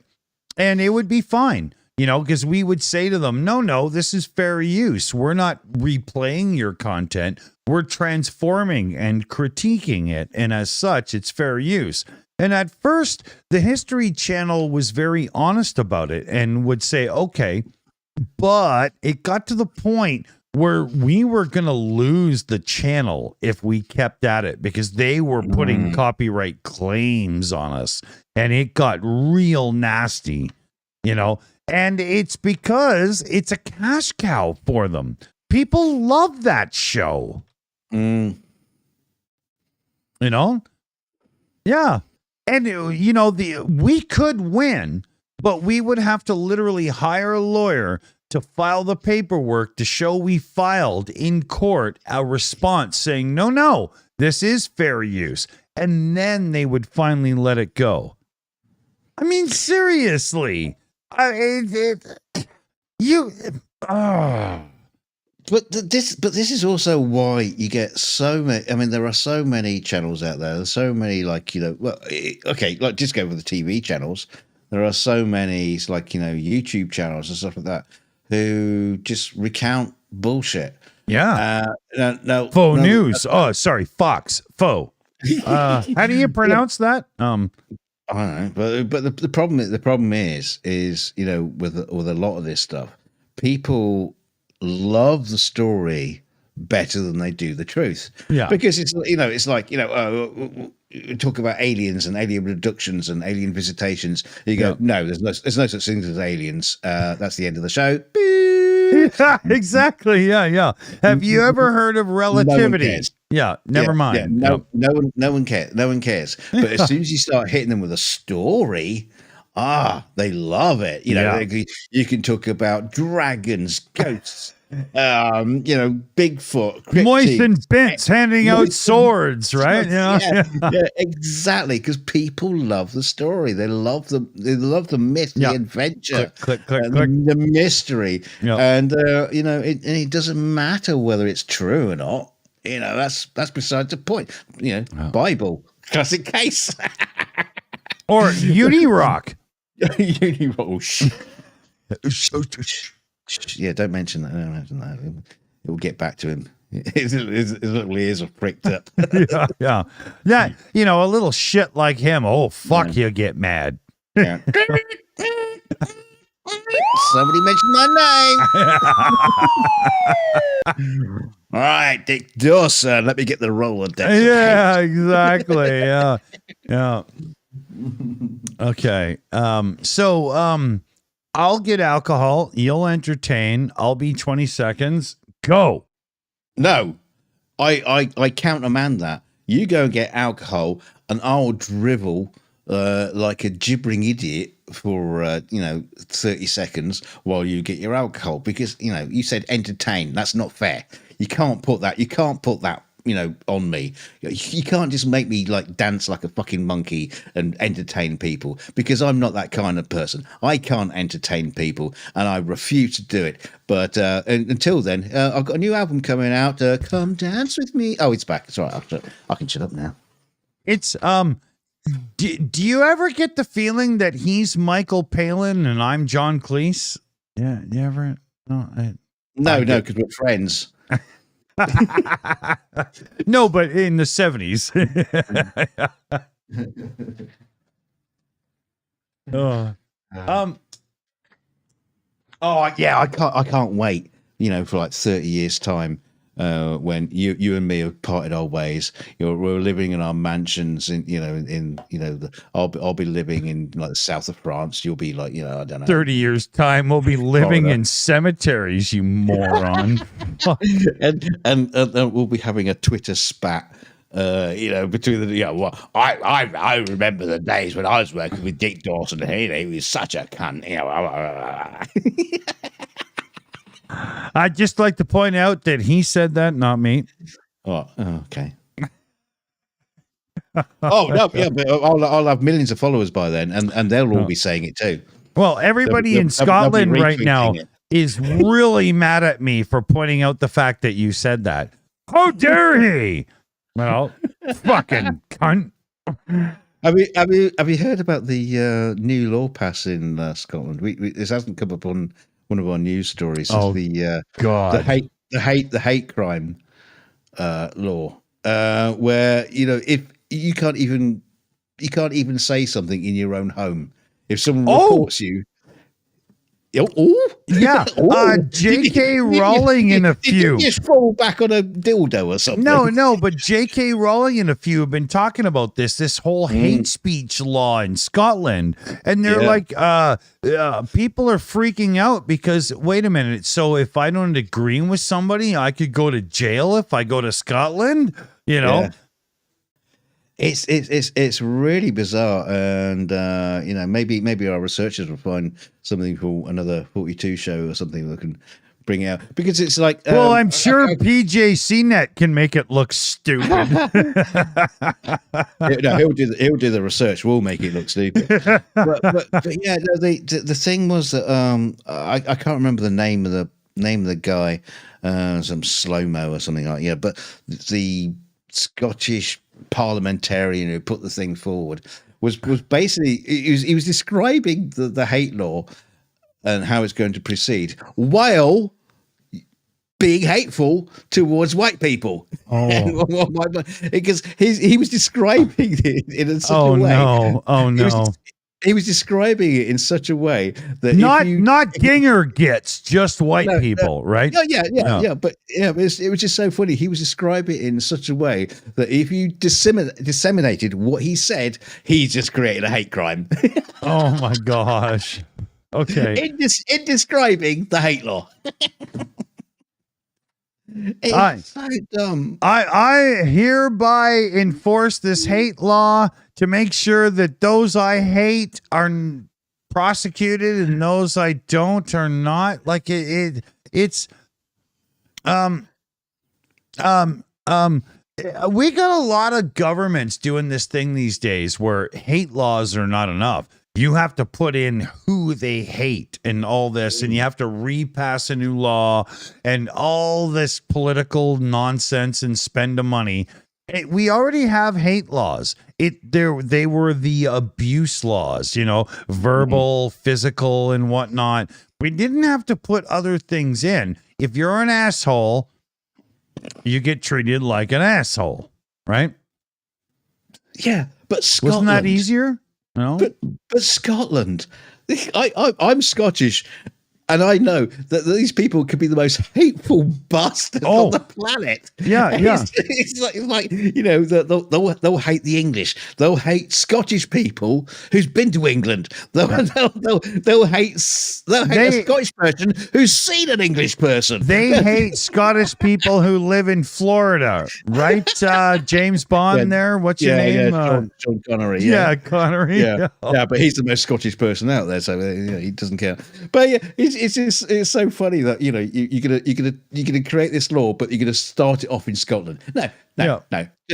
And it would be fine, because we would say to them, no, this is fair use. We're not replaying your content. We're transforming and critiquing it. And as such, it's fair use. And at first, the History Channel was very honest about it and would say, okay, but it got to the point where we were going to lose the channel if we kept at it because they were putting copyright claims on us, and it got real nasty, and it's because it's a cash cow for them. People love that show. Yeah. And, we could win, but we would have to literally hire a lawyer to file the paperwork to show we filed in court a response saying, no, this is fair use. And then they would finally let it go. I mean, seriously. But this is also why you get so many. I mean, there are so many channels out there. There's so many, just go with the TV channels. There are so many, YouTube channels and stuff like that who just recount bullshit. Yeah. Faux news. Fox. Faux. How do you pronounce that? I don't know, but the problem is with a lot of this stuff, people love the story better than they do the truth. Yeah, because it's talk about aliens and alien abductions and alien visitations. You go, no, there's no such thing as aliens. That's the end of the show. Exactly. Yeah. Have you ever heard of relativity? Yeah, never mind. No one cares. But as soon as you start hitting them with a story, they love it. You know, Yeah. you can talk about dragons, ghosts, Bigfoot, Moist and cryptids, Bents handing out swords, right? yeah, exactly. Because people love the story. They love the myth, the adventure, Click, click, and click. the mystery. Yeah. And it doesn't matter whether it's true or not. You know, that's beside the point. You know, Bible, classic case. Or Unirock. Yeah, don't mention that. Don't mention that. It will get back to him. His little ears are pricked up. Yeah. You know, a little shit like him. Oh, fuck, you get mad. Yeah. Somebody mentioned my name. All right, Dick Dawson. Let me get the Rolodex. Yeah, exactly. Yeah. Okay. I'll get alcohol. You'll entertain. I'll be 20 seconds. Go. No, I countermand that. You go and get alcohol, and I'll drivel like a gibbering idiot for 30 seconds while you get your alcohol, because you said entertain. That's not fair. You can't put that on me. You can't just make me like dance like a fucking monkey and entertain people, because I'm not that kind of person. I can't entertain people, and I refuse to do it. But until then, I've got a new album coming out. Come dance with me. Oh, it's back. It's all right. I can shut up now. It's do you ever get the feeling that he's Michael Palin and I'm John Cleese? Yeah, you ever? No, because we're friends. No, but in the 70s. I can't wait, for like 30 years time, when you and me have parted our ways. We're living in our mansions I'll be living in like the south of France. You'll be like, I don't know, 30 years time we'll be living in cemeteries, you moron. and we'll be having a Twitter spat. Between the I remember the days when I was working with Dick Dawson. He was such a cunt. I'd just like to point out that he said that, not me. Oh, okay. Oh no, yeah, but I'll have millions of followers by then, and they'll all be saying it too. Well, everybody in Scotland right now is really mad at me for pointing out the fact that you said that. How dare he? Well, fucking cunt. Have you heard about the new law passed in Scotland? This hasn't come up on one of our news stories. Oh, God. The hate crime law, where if you can't even say something in your own home if someone reports you. Yeah, J.K. Rowling and a few. Did you just fall back on a dildo or something? No, but J.K. Rowling and a few have been talking about this whole hate speech law in Scotland, and they're like, people are freaking out because wait a minute. So if I don't agree with somebody, I could go to jail if I go to Scotland. Yeah. It's really bizarre, and maybe our researchers will find something for another 42 show or something that can bring out, because it's like I'm sure PJ CNET can make it look stupid. No, he'll do the research. We'll make it look stupid. but yeah, no, the thing was that I can't remember the name of the guy, some slow-mo or something like but the Scottish parliamentarian who put the thing forward was basically he was describing the hate law and how it's going to proceed while being hateful towards white people. Because he was describing it in such a way. He was describing it in such a way that not Ginger gets just white people, right? Yeah. But it was just so funny. He was describing it in such a way that if you disseminated what he said, he just created a hate crime. Oh my gosh! Okay, in describing the hate law. It's so dumb. I hereby enforce this hate law to make sure that those I hate are prosecuted and those I don't are not. Like it's we got a lot of governments doing this thing these days where hate laws are not enough. You have to put in who they hate and all this, and you have to repass a new law and all this political nonsense and spend the money. We already have hate laws. They were the abuse laws, verbal, physical, and whatnot. We didn't have to put other things in. If you're an asshole, you get treated like an asshole, right? Yeah, but Scotland, wasn't that easier? No, but Scotland. I'm Scottish, and I know that these people could be the most hateful bastards on the planet. Yeah. It's like they'll hate the English. They'll hate Scottish people who's been to England. They'll hate a Scottish person who's seen an English person. They hate Scottish people who live in Florida, right? James Bond there. What's your name? Sean Connery. Yeah, Connery. Yeah, but he's the most Scottish person out there, so he doesn't count. But yeah, it's so funny that you're gonna create this law, but you're gonna start it off in Scotland. No.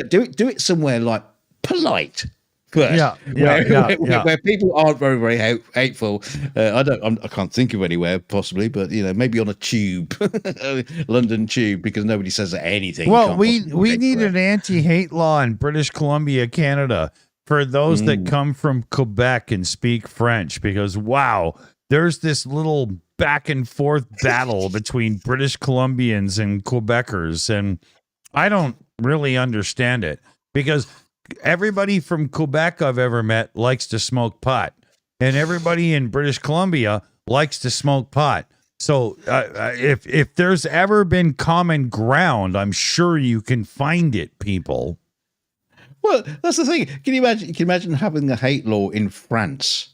Do it somewhere like polite first. Where people aren't very, very hateful. I can't think of anywhere possibly, but maybe on a tube, London tube, because nobody says anything. Well, we need an anti-hate law in British Columbia, Canada, for those that come from Quebec and speak French, because wow, there's this little back and forth battle between British Columbians and Quebecers, and I don't really understand it, because everybody from Quebec I've ever met likes to smoke pot, and everybody in British Columbia likes to smoke pot. So if there's ever been common ground, I'm sure you can find it, people. Well, that's the thing. Can you imagine having a hate law in France?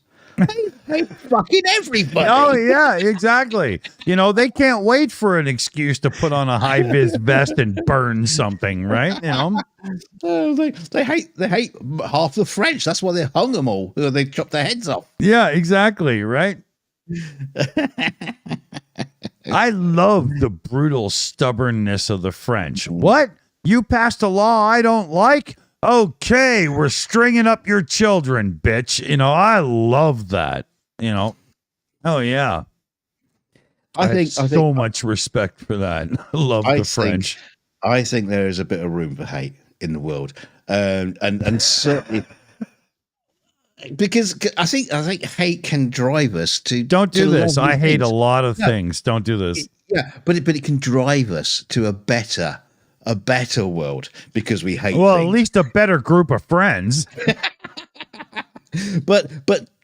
Hate fucking everybody. Oh yeah, exactly. They can't wait for an excuse to put on a high vis vest and burn something, right? They hate half the French. That's why they hung them all. They chopped their heads off. Yeah, exactly. Right. I love the brutal stubbornness of the French. What? You passed a law I don't like? Okay, we're stringing up your children, bitch. I love that. Oh yeah. I think so much respect for that. I love the French. I think there is a bit of room for hate in the world, and certainly because I think hate can drive us to don't do this. I hate a lot of things. Don't do this. But it can drive us to a better world because we hate. Well, things. At least a better group of friends. But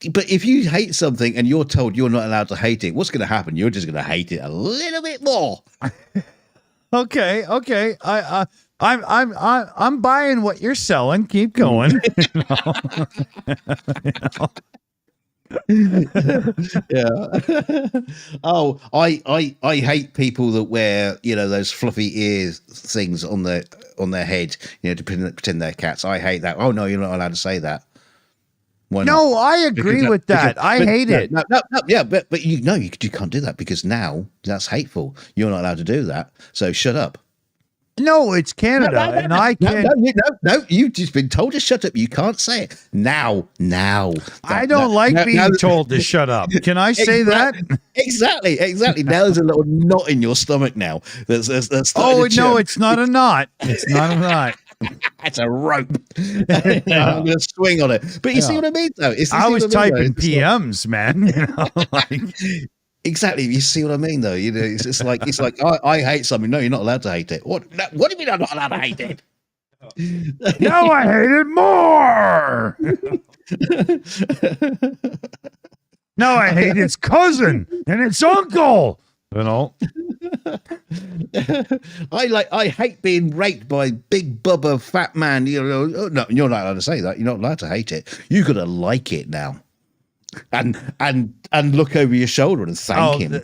if you hate something and you're told you're not allowed to hate it, what's going to happen? You're just going to hate it a little bit more. Okay. I'm buying what you're selling. Keep going. Yeah. Oh, I hate people that wear those fluffy ear things on their head to pretend they're cats. I hate that. Oh no, you're not allowed to say that. Why not? No, I agree with that. I hate it. No, yeah, but you can't do that because now that's hateful. You're not allowed to do that. So shut up. No, it's Canada, and I can't. No, you've just been told to shut up. You can't say it now. I don't like being told to shut up. Can I say that? Exactly. Now there's a little knot in your stomach now. That's oh no, it's not a knot. It's not a knot. It's a rope. I'm going to swing on it. But you see what I mean, though? I was typing PMs, man. Exactly. You see what I mean, though? It's like I hate something. No, you're not allowed to hate it. What do you mean I'm not allowed to hate it? No, I hate it more. No, I hate its cousin and its uncle. I hate being raped by big bubba fat man. No, you're not allowed to say that. You're not allowed to hate it. You got to like it now. And look over your shoulder and thank him.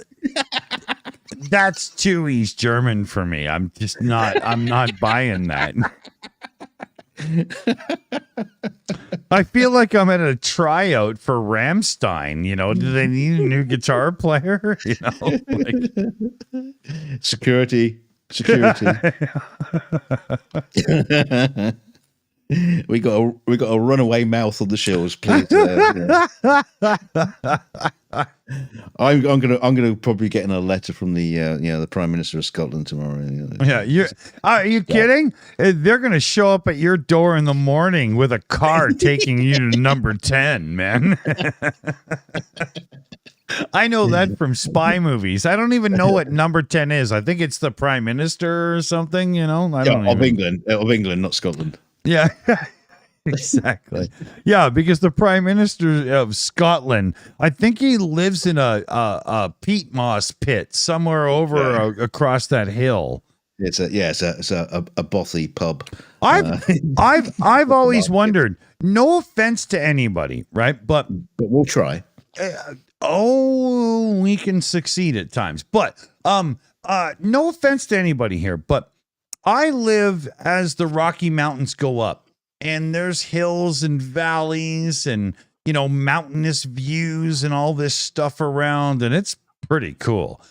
That's too East German for me. I'm not buying that. I feel like I'm at a tryout for Rammstein. You know, do they need a new guitar player? You know, like, security. We got a runaway mouth on the Shills, please. I'm gonna probably get in a letter from the the Prime Minister of Scotland tomorrow. Yeah, are you kidding? They're gonna show up at your door in the morning with a car taking you to number 10, man. I know that from spy movies. I don't even know what number 10 is. I think it's the Prime Minister or something. You know, of England, not Scotland. Yeah, exactly. Yeah, because the Prime Minister of Scotland, I think he lives in a peat moss pit somewhere over across that hill. It's a bothy pub. I've always wondered. No offense to anybody, right? But we'll try. We can succeed at times. But no offense to anybody here, but I live as the Rocky Mountains go up, and there's hills and valleys and, you know, mountainous views and all this stuff around, and it's pretty cool.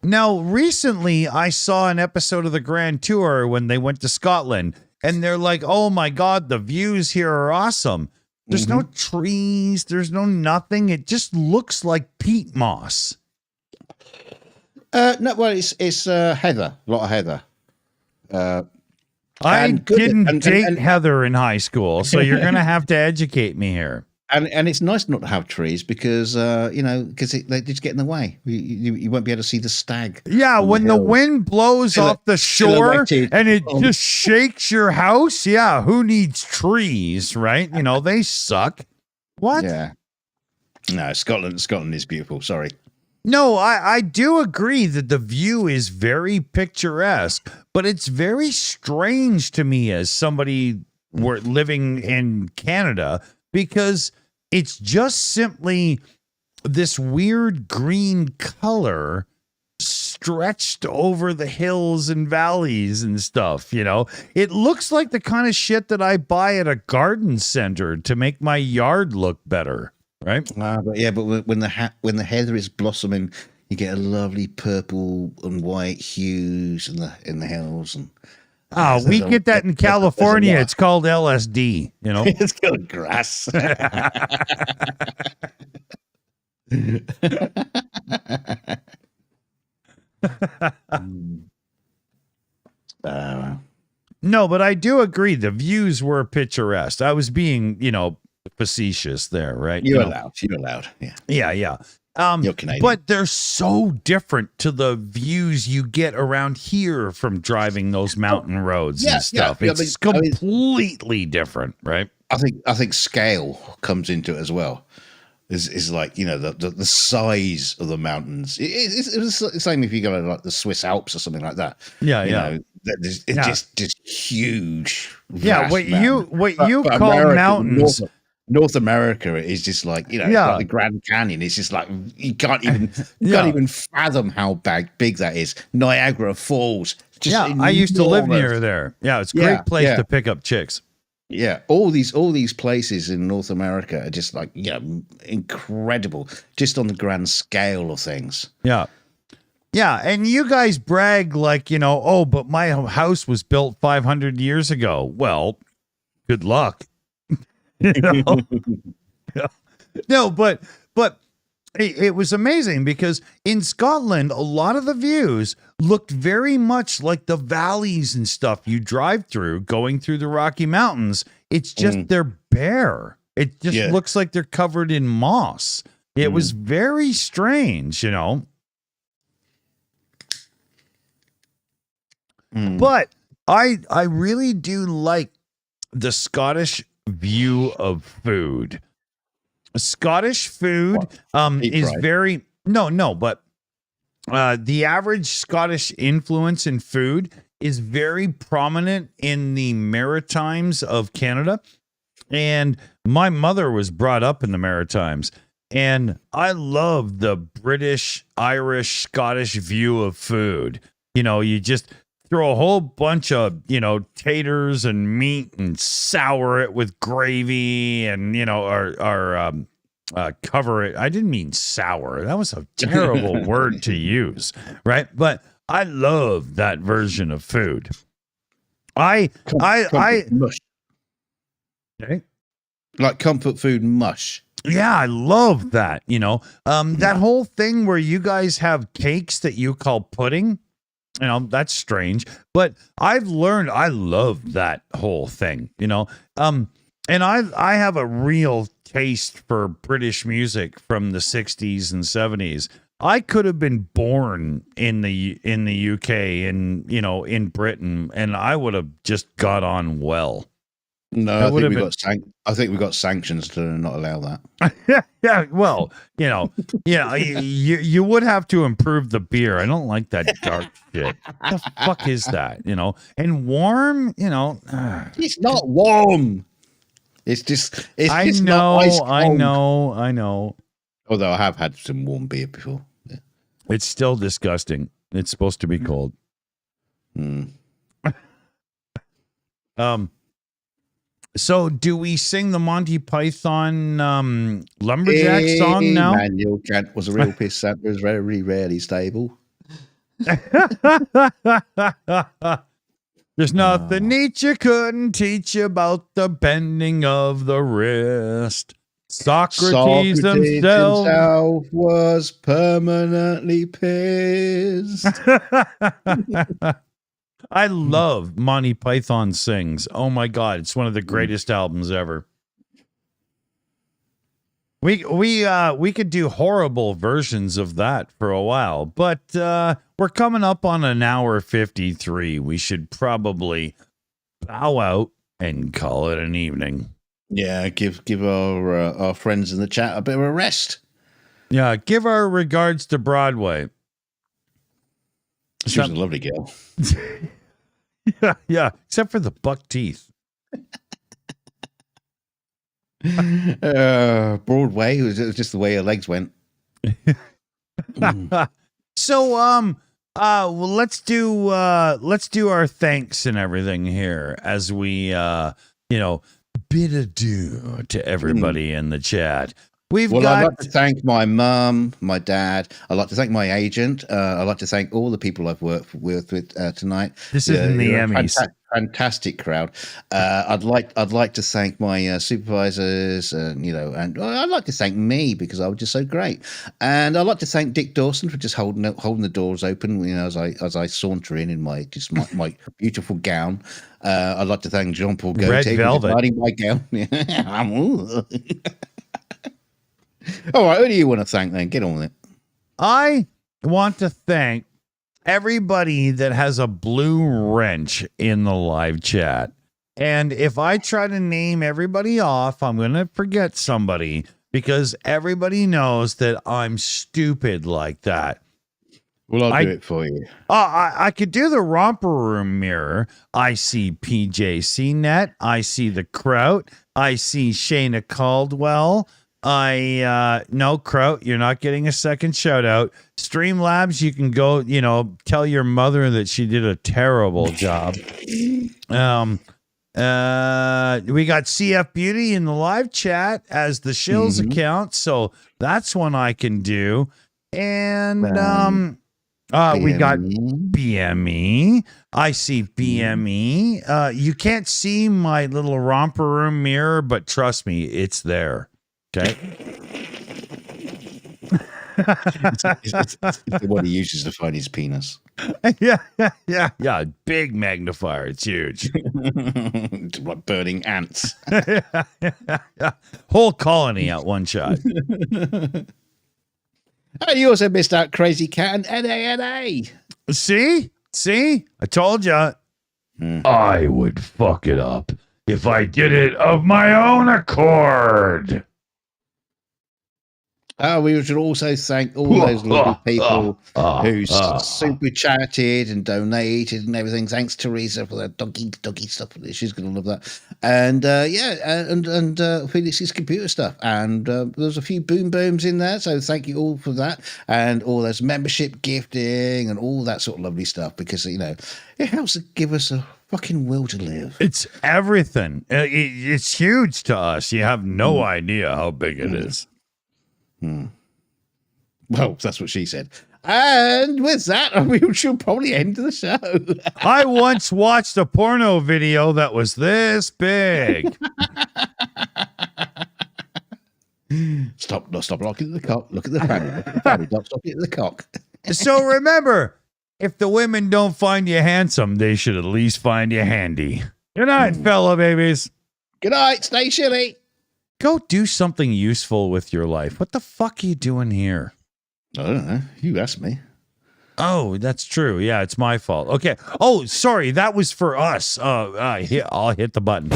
Now, recently, I saw an episode of the Grand Tour when they went to Scotland, and they're like, oh my God, the views here are awesome. There's no trees, there's no nothing. It just looks like peat moss. No, well, it's heather, a lot of heather. I didn't date Heather in high school, so you're going to have to educate me here. And it's nice not to have trees because they just get in the way. You won't be able to see the stag. Yeah, when the wind blows off the shore and it just shakes your house. Yeah, who needs trees, right? You know, they suck. What? Yeah. No, Scotland is beautiful. Sorry. No, I do agree that the view is very picturesque, but it's very strange to me as somebody living in Canada because it's just simply this weird green color stretched over the hills and valleys and stuff, you know? It looks like the kind of shit that I buy at a garden center to make my yard look better. Right. But when the heather is blossoming, you get a lovely purple and white hues in the hills. And we get that in California. It's called LSD. You know, it's called grass. No, but I do agree. The views were picturesque. I was being, facetious there, right? You're allowed. Yeah. Yeah. You're Canadian. But they're so different to the views you get around here from driving those mountain roads and stuff. It's completely different, right? I think scale comes into it as well. Is like, the size of the mountains. It's the same if you go to like the Swiss Alps or something like that. Yeah. It's just huge. Yeah, what you call America, mountains. North America is just like, like the Grand Canyon. It's just like you can't even fathom how big that is. Niagara Falls. Just I used to live near there. Yeah, it's a great place to pick up chicks. Yeah, all these places in North America are just like incredible, just on the grand scale of things. Yeah, and you guys brag like but my house was built 500 years ago. Well, good luck. No, but it was amazing because in Scotland, a lot of the views looked very much like the valleys and stuff you drive through going through the Rocky Mountains. It's just they're bare. It just looks like they're covered in moss. It was very strange, But I really do like the Scottish view of food. Scottish food is very but the average Scottish influence in food is very prominent in the Maritimes of Canada. And my mother was brought up in the Maritimes. And I love the British, Irish, Scottish view of food. You just throw a whole bunch of, taters and meat and sour it with gravy and, or cover it. I didn't mean sour. That was a terrible word to use, right? But I love that version of food. I mush. Okay. Like comfort food mush. Yeah, I love that. That whole thing where you guys have cakes that you call pudding. That's strange, but I've learned I love that whole thing. And I have a real taste for British music from the 60s and 70s. I could have been born in the UK and in Britain, and I would have just got on well. No, I think we got sanctions to not allow that. Yeah. Well, you would have to improve the beer. I don't like that dark shit. What the fuck is that? And warm. It's not warm. It's just. I know. I know. Although I have had some warm beer before. Yeah. It's still disgusting. It's supposed to be cold. So do we sing the Monty Python lumberjack song now? Manuel Kant was a real piss Santa, was very rarely stable. There's nothing Nietzsche couldn't teach about the bending of the wrist. Socrates himself was permanently pissed. I love Monty Python Sings. Oh my God, it's one of the greatest albums ever. We could do horrible versions of that for a while, but we're coming up on an hour 53. We should probably bow out and call it an evening. Yeah, give our friends in the chat a bit of a rest. Yeah, give our regards to Broadway. She was a lovely girl. Yeah, except for the buck teeth. Broadway, it was just the way her legs went. So, well, let's do our thanks and everything here as we, bid adieu to everybody in the chat. I'd like to thank my mum, my dad. I'd like to thank my agent. I'd like to thank all the people I've worked with tonight. This isn't the Emmys. Fantastic crowd. I'd like to thank my supervisors, and I'd like to thank me because I was just so great. And I'd like to thank Dick Dawson for just holding the doors open, as I saunter in my beautiful gown. I'd like to thank Jean Paul Gaultier Red velvet, for my gown. All right, who do you want to thank then? Get on with it. I want to thank everybody that has a blue wrench in the live chat. And if I try to name everybody off, I'm going to forget somebody because everybody knows that I'm stupid like that. Well, I'll do it for you. I could do the romper room mirror. I see PJC Net. I see the Kraut. I see Shayna Caldwell. No, Kraut, you're not getting a second shout out. Streamlabs, you can go, tell your mother that she did a terrible job. We got CF Beauty in the live chat as the Shills account, so that's one I can do. And we got BME. I see BME. You can't see my little romper room mirror, but trust me, it's there. Okay. It's the one he uses to find his penis. Yeah. Big magnifier. It's huge. It's like burning ants. Whole colony at one shot. And you also missed out Crazy Cat and NANA. See? I told you. I would fuck it up if I did it of my own accord. We should also thank all those lovely people who super chatted and donated and everything. Thanks, Teresa, for that doggy stuff. She's going to love that. And and Felix's computer stuff. And there's a few boom booms in there, so thank you all for that. And all those membership gifting and all that sort of lovely stuff, because it helps to give us a fucking will to live. It's everything. It's huge to us. You have no idea how big it is. Well, that's what she said. And with that, we should probably end the show. I once watched a porno video that was this big. Stop looking at the cock. Look at the family. Look at the family. Don't stop looking at the cock. So remember, if the women don't find you handsome, they should at least find you handy. Good night, fella babies. Good night. Stay shilly. Go do something useful with your life. What the fuck are you doing here? I don't know. You asked me. Oh, that's true. Yeah, it's my fault. Okay. Oh, sorry. That was for us. I'll hit the button.